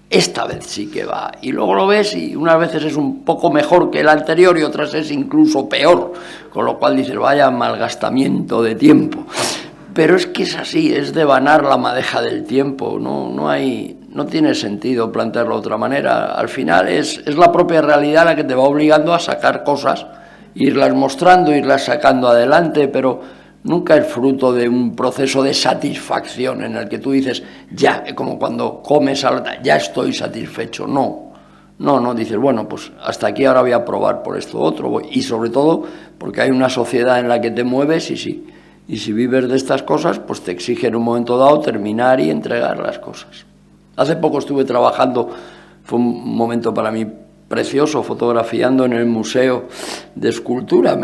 esta vez sí que va. Y luego lo ves y unas veces es un poco mejor que el anterior y otras es incluso peor, con lo cual dices, vaya malgastamiento de tiempo. Pero es que es así, es devanar la madeja del tiempo, no hay no tiene sentido plantearlo de otra manera. Al final es la propia realidad la que te va obligando a sacar cosas, irlas mostrando, irlas sacando adelante, pero nunca es fruto de un proceso de satisfacción en el que tú dices, ya, como cuando comes algo, ya estoy satisfecho. No, dices, bueno, pues hasta aquí ahora voy a probar por esto otro, y sobre todo porque hay una sociedad en la que te mueves y si vives de estas cosas, pues te exige en un momento dado terminar y entregar las cosas. Hace poco estuve trabajando, fue un momento para mí precioso, fotografiando en el Museo de Escultura.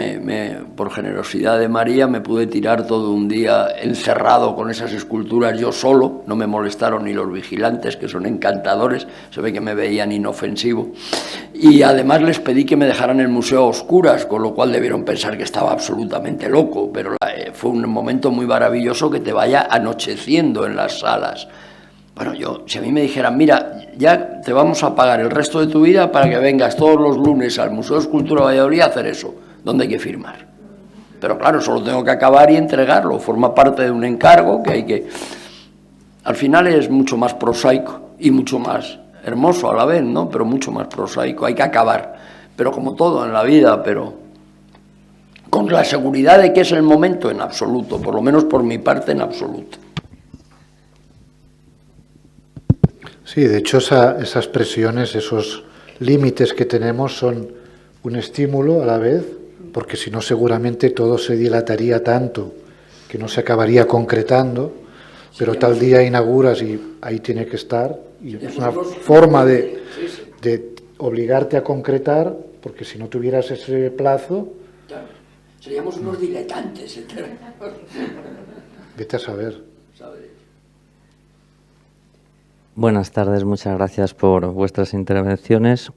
Por generosidad de María me pude tirar todo un día encerrado con esas esculturas yo solo, no me molestaron ni los vigilantes, que son encantadores, se ve que me veían inofensivo, y además les pedí que me dejaran el museo a oscuras, con lo cual debieron pensar que estaba absolutamente loco, pero fue un momento muy maravilloso que te vaya anocheciendo en las salas. Bueno, si a mí me dijeran, mira, ya te vamos a pagar el resto de tu vida para que vengas todos los lunes al Museo de Escultura de Valladolid a hacer eso, ¿dónde hay que firmar? Pero claro, solo tengo que acabar y entregarlo, forma parte de un encargo que hay que... Al final es mucho más prosaico y mucho más hermoso a la vez, ¿no? Pero mucho más prosaico, hay que acabar, pero como todo en la vida, pero con la seguridad de que es el momento en absoluto, por lo menos por mi parte en absoluto. Sí, de hecho esas presiones, esos límites que tenemos son un estímulo a la vez, porque si no seguramente todo se dilataría tanto que no se acabaría concretando, pero tal día inauguras y ahí tiene que estar, y es una forma de obligarte a concretar, porque si no tuvieras ese plazo... Claro, seríamos unos diletantes eternos. Vete a saber. Buenas tardes, muchas gracias por vuestras intervenciones.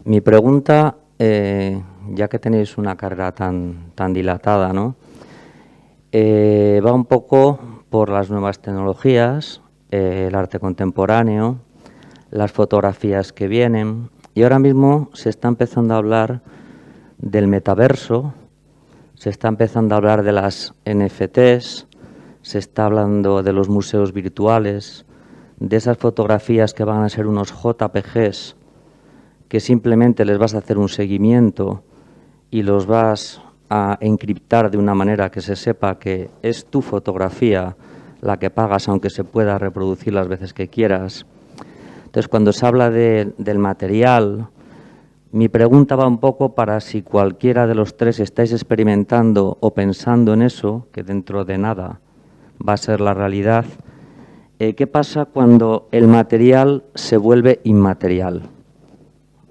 Mi pregunta, ya que tenéis una carrera tan dilatada, ¿no? Va un poco por las nuevas tecnologías, el arte contemporáneo, las fotografías que vienen, y ahora mismo se está empezando a hablar del metaverso, se está empezando a hablar de las NFTs, se está hablando de los museos virtuales, de esas fotografías que van a ser unos JPGs, que simplemente les vas a hacer un seguimiento y los vas a encriptar de una manera que se sepa que es tu fotografía la que pagas, aunque se pueda reproducir las veces que quieras. Entonces, cuando se habla del material, mi pregunta va un poco para si cualquiera de los tres estáis experimentando o pensando en eso, que dentro de nada va a ser la realidad. ¿Qué pasa cuando el material se vuelve inmaterial?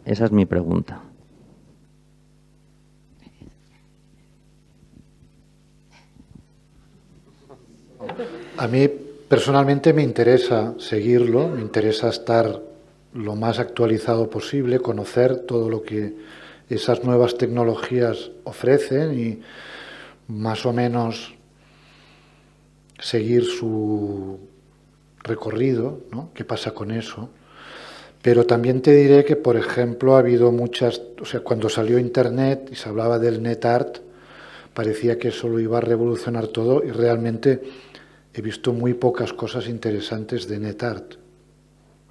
Esa es mi pregunta. A mí personalmente me interesa seguirlo, me interesa estar lo más actualizado posible, conocer todo lo que esas nuevas tecnologías ofrecen y más o menos seguir su recorrido, ¿no? ¿Qué pasa con eso? Pero también te diré que, por ejemplo, ha habido muchas... O sea, cuando salió Internet y se hablaba del net art, parecía que eso lo iba a revolucionar todo y realmente he visto muy pocas cosas interesantes de net art,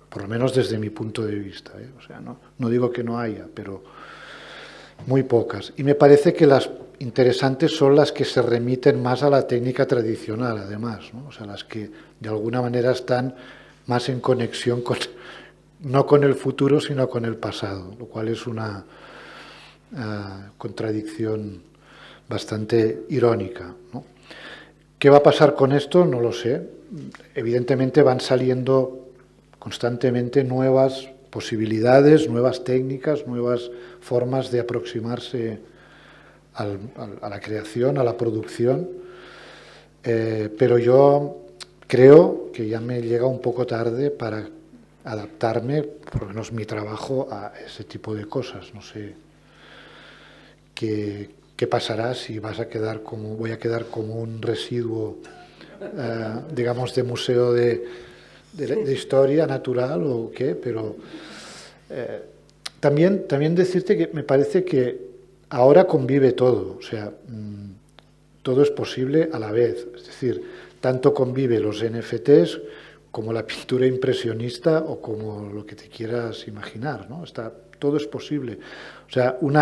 por lo menos desde mi punto de vista, ¿eh? O sea, no digo que no haya, pero muy pocas. Y me parece que las interesantes son las que se remiten más a la técnica tradicional, además, ¿no? O sea, las que de alguna manera están más en conexión con, no con el futuro, sino con el pasado, lo cual es una contradicción bastante irónica, ¿no? ¿Qué va a pasar con esto? No lo sé. Evidentemente van saliendo constantemente nuevas posibilidades, nuevas técnicas, nuevas formas de aproximarse a la creación, a la producción, pero yo creo que ya me llega un poco tarde para adaptarme, por lo menos mi trabajo, a ese tipo de cosas. No sé qué pasará, si voy a quedar como un residuo, digamos, de museo de historia natural o qué, pero también decirte que me parece que ahora convive todo, o sea, todo es posible a la vez, es decir, tanto convive los NFTs como la pintura impresionista o como lo que te quieras imaginar, ¿no? Todo es posible. O sea, un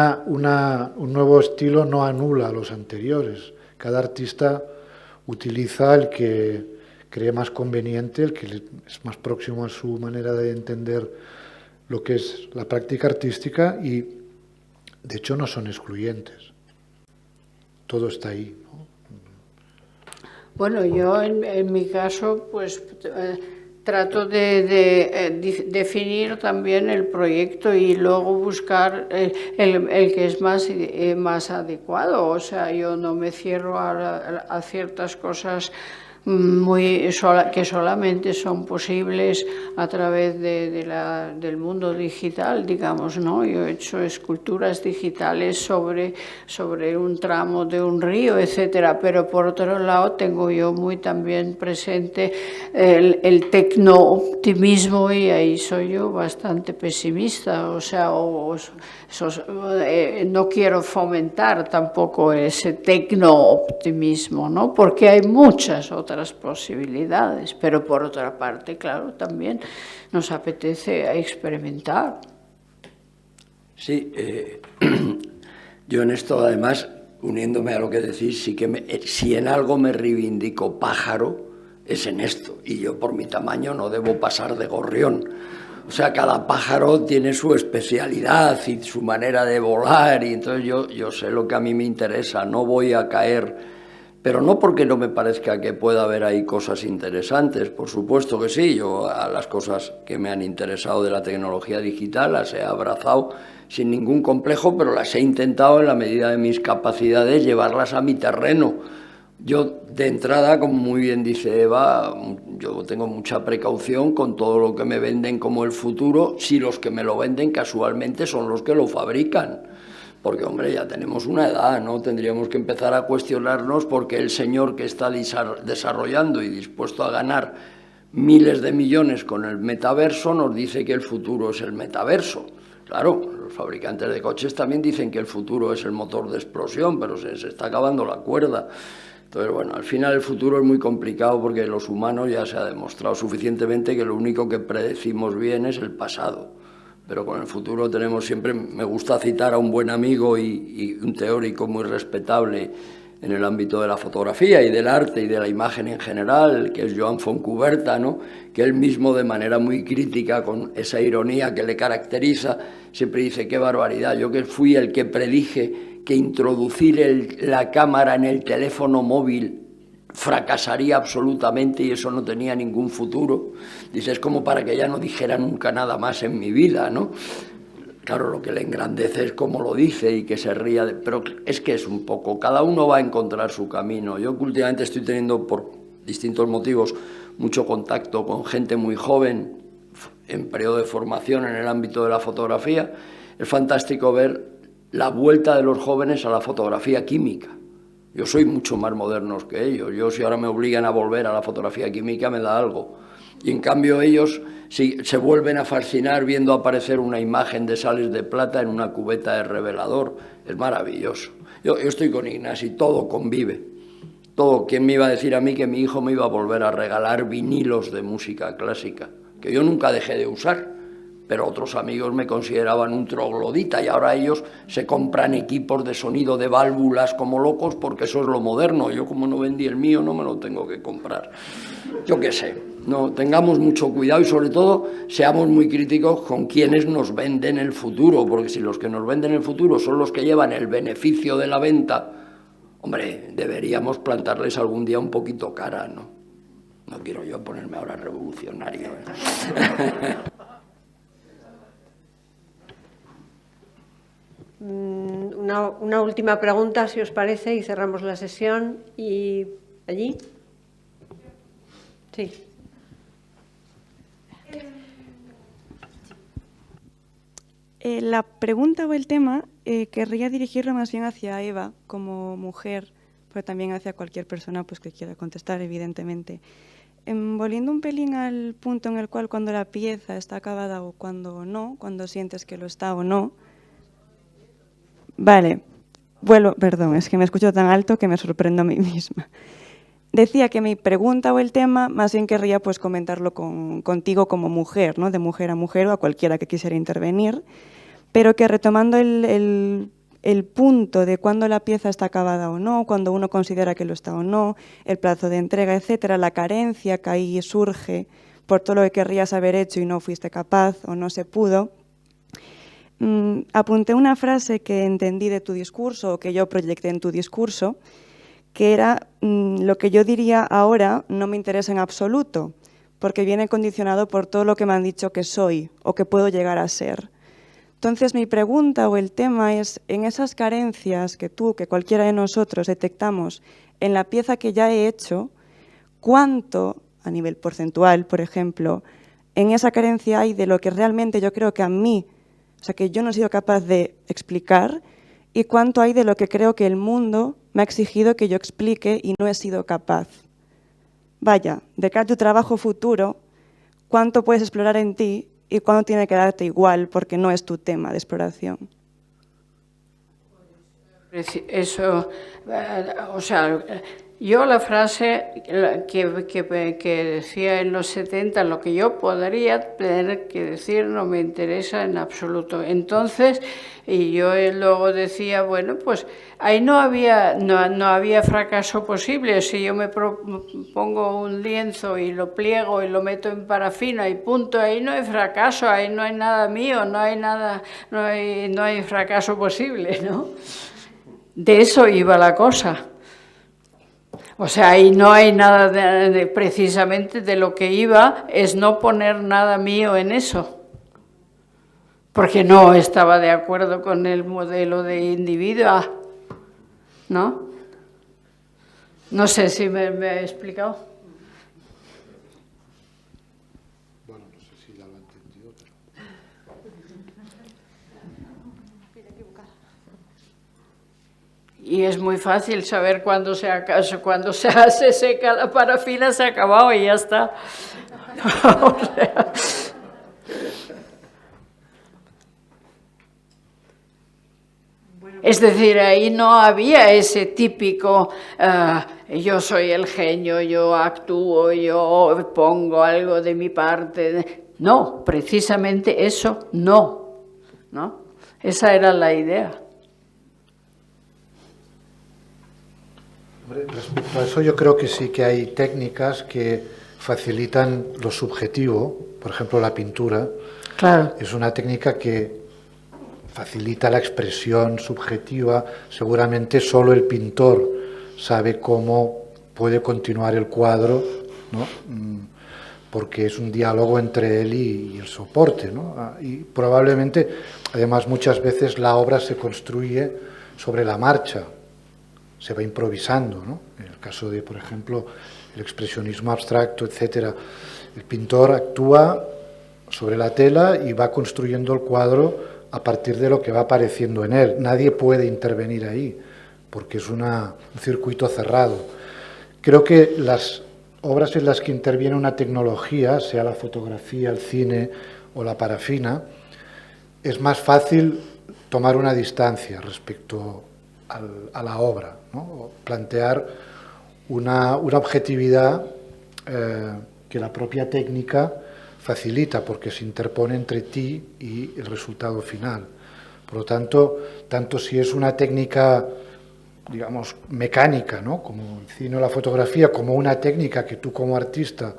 nuevo estilo no anula a los anteriores. Cada artista utiliza el que cree más conveniente, el que es más próximo a su manera de entender lo que es la práctica artística y, de hecho, no son excluyentes. Todo está ahí, ¿no? Bueno, yo en mi caso, pues trato de definir también el proyecto y luego buscar el que es más adecuado. O sea, yo no me cierro a ciertas cosas que solamente son posibles a través del mundo digital, digamos, ¿no? Yo he hecho esculturas digitales sobre un tramo de un río, etcétera, pero por otro lado tengo yo muy también presente el tecno-optimismo y ahí soy yo bastante pesimista, o sea, no quiero fomentar tampoco ese tecno-optimismo, ¿no? Porque hay muchas otras posibilidades, pero por otra parte, claro, también nos apetece experimentar. Sí, yo en esto, además, uniéndome a lo que decís, sí que si en algo me reivindico pájaro, es en esto, y yo por mi tamaño no debo pasar de gorrión. O sea, cada pájaro tiene su especialidad y su manera de volar, y entonces yo sé lo que a mí me interesa, no voy a caer, pero no porque no me parezca que pueda haber ahí cosas interesantes, por supuesto que sí, yo a las cosas que me han interesado de la tecnología digital las he abrazado sin ningún complejo, pero las he intentado en la medida de mis capacidades llevarlas a mi terreno. Yo, de entrada, como muy bien dice Eva, yo tengo mucha precaución con todo lo que me venden como el futuro, si los que me lo venden casualmente son los que lo fabrican. Porque, hombre, ya tenemos una edad, ¿no? Tendríamos que empezar a cuestionarnos porque el señor que está desarrollando y dispuesto a ganar miles de millones con el metaverso nos dice que el futuro es el metaverso. Claro, los fabricantes de coches también dicen que el futuro es el motor de explosión, pero se está acabando la cuerda. Entonces, bueno, al final el futuro es muy complicado porque los humanos ya se ha demostrado suficientemente que lo único que predecimos bien es el pasado. Pero con el futuro tenemos siempre, me gusta citar a un buen amigo y un teórico muy respetable en el ámbito de la fotografía y del arte y de la imagen en general, que es Joan Fontcuberta, ¿no? Que él mismo, de manera muy crítica, con esa ironía que le caracteriza, siempre dice: qué barbaridad, yo que fui el que predije que introducir la cámara en el teléfono móvil fracasaría absolutamente y eso no tenía ningún futuro. Dice, es como para que ya no dijera nunca nada más en mi vida, ¿no? Claro, lo que le engrandece es cómo lo dice y que se ría, pero es que es un poco, cada uno va a encontrar su camino. Yo últimamente estoy teniendo, por distintos motivos, mucho contacto con gente muy joven, en periodo de formación en el ámbito de la fotografía. Es fantástico ver la vuelta de los jóvenes a la fotografía química. Yo soy mucho más moderno que ellos. Yo, si ahora me obligan a volver a la fotografía química, me da algo. Y en cambio ellos se vuelven a fascinar viendo aparecer una imagen de sales de plata en una cubeta de revelador. Es maravilloso. Yo estoy con Ignasi, todo convive. Todo. ¿Quién me iba a decir a mí que mi hijo me iba a volver a regalar vinilos de música clásica? Que yo nunca dejé de usar, pero otros amigos me consideraban un troglodita y ahora ellos se compran equipos de sonido de válvulas como locos porque eso es lo moderno. Yo, como no vendí el mío, no me lo tengo que comprar. Yo qué sé, no, tengamos mucho cuidado y sobre todo seamos muy críticos con quienes nos venden el futuro, porque si los que nos venden el futuro son los que llevan el beneficio de la venta, hombre, deberíamos plantarles algún día un poquito cara, ¿no? No quiero yo ponerme ahora revolucionario, ¿eh? Una última pregunta, si os parece, y cerramos la sesión. ¿Y allí? Sí. La pregunta o el tema querría dirigirlo más bien hacia Eva como mujer, pero también hacia cualquier persona pues, que quiera contestar, evidentemente. Volviendo un pelín al punto en el cual cuando la pieza está acabada o cuando no, cuando sientes que lo está o no. Vale, perdón, es que me escucho tan alto que me sorprendo a mí misma. decía que mi pregunta o el tema más bien querría pues comentarlo contigo como mujer, ¿no? De mujer a mujer o a cualquiera que quisiera intervenir, pero que retomando el punto de cuándo la pieza está acabada o no, cuando uno considera que lo está o no, el plazo de entrega, etcétera, la carencia que ahí surge por todo lo que querrías haber hecho y no fuiste capaz o no se pudo. Apunté una frase que entendí de tu discurso o que yo proyecté en tu discurso, que era lo que yo diría ahora no me interesa en absoluto, porque viene condicionado por todo lo que me han dicho que soy o que puedo llegar a ser. Entonces, mi pregunta o el tema es, en esas carencias que tú, que cualquiera de nosotros detectamos en la pieza que ya he hecho, ¿cuánto, a nivel porcentual, por ejemplo, en esa carencia hay de lo que realmente yo creo que a mí, o sea, que yo no he sido capaz de explicar, y cuánto hay de lo que creo que el mundo me ha exigido que yo explique y no he sido capaz? Vaya, de cara a tu trabajo futuro, ¿cuánto puedes explorar en ti y cuándo tiene que darte igual porque no es tu tema de exploración? Eso, o sea, yo la frase que decía en los 70, lo que yo podría tener que decir no me interesa en absoluto. Entonces, y yo luego decía, bueno, pues ahí no había fracaso posible. Si yo me pongo un lienzo y lo pliego y lo meto en parafina y punto, ahí no hay fracaso, ahí no hay nada mío, no hay fracaso posible, ¿no? De eso iba la cosa. O sea, ahí no hay nada precisamente de lo que iba, es no poner nada mío en eso. Porque no estaba de acuerdo con el modelo de individuo, ¿no? No sé si me he explicado. Bueno, no sé si ya lo he entendido, pero... Y es muy fácil saber cuando se seca la parafina, se ha acabado y ya está. O sea, es decir, ahí no había ese típico, yo soy el genio, yo actúo, yo pongo algo de mi parte. No, precisamente eso no. Esa era la idea. Respecto a eso, yo creo que sí que hay técnicas que facilitan lo subjetivo. Por ejemplo, la pintura. Claro. Es una técnica que facilita la expresión subjetiva. Seguramente solo el pintor sabe cómo puede continuar el cuadro, ¿no? Porque es un diálogo entre él y el soporte, ¿no? Y probablemente, además, muchas veces la obra se construye sobre la marcha, se va improvisando, ¿no? En el caso de, por ejemplo, el expresionismo abstracto, etcétera, el pintor actúa sobre la tela y va construyendo el cuadro a partir de lo que va apareciendo en él. Nadie puede intervenir ahí, porque es un circuito cerrado. Creo que las obras en las que interviene una tecnología, sea la fotografía, el cine o la parafina, es más fácil tomar una distancia respecto a la obra, ¿no? O plantear una objetividad que la propia técnica facilita, porque se interpone entre ti y el resultado final. Por lo tanto si es una técnica, digamos, mecánica, ¿no? Como el cine o la fotografía, como una técnica que tú como artista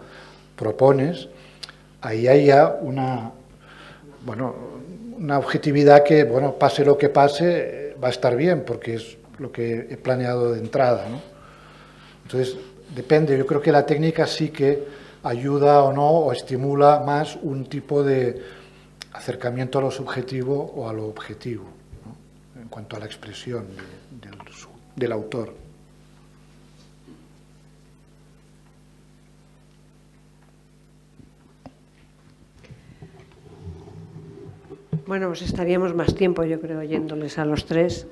propones, ahí hay ya una objetividad que, bueno, pase lo que pase, va a estar bien, porque es lo que he planeado de entrada, ¿no? Entonces, depende. Yo creo que la técnica sí que ayuda o no, o estimula más un tipo de acercamiento a lo subjetivo o a lo objetivo, ¿no? En cuanto a la expresión del autor. Bueno, pues estaríamos más tiempo, yo creo, oyéndoles a los tres,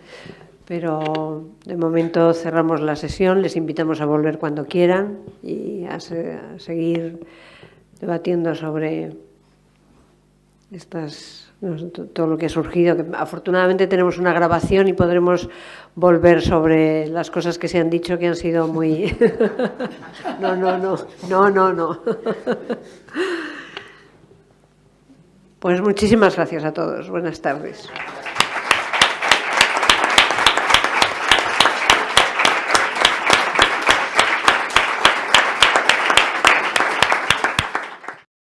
pero de momento cerramos la sesión, les invitamos a volver cuando quieran y a seguir debatiendo sobre todo lo que ha surgido. Que afortunadamente tenemos una grabación y podremos volver sobre las cosas que se han dicho, que han sido muy... No. Pues muchísimas gracias a todos. Buenas tardes.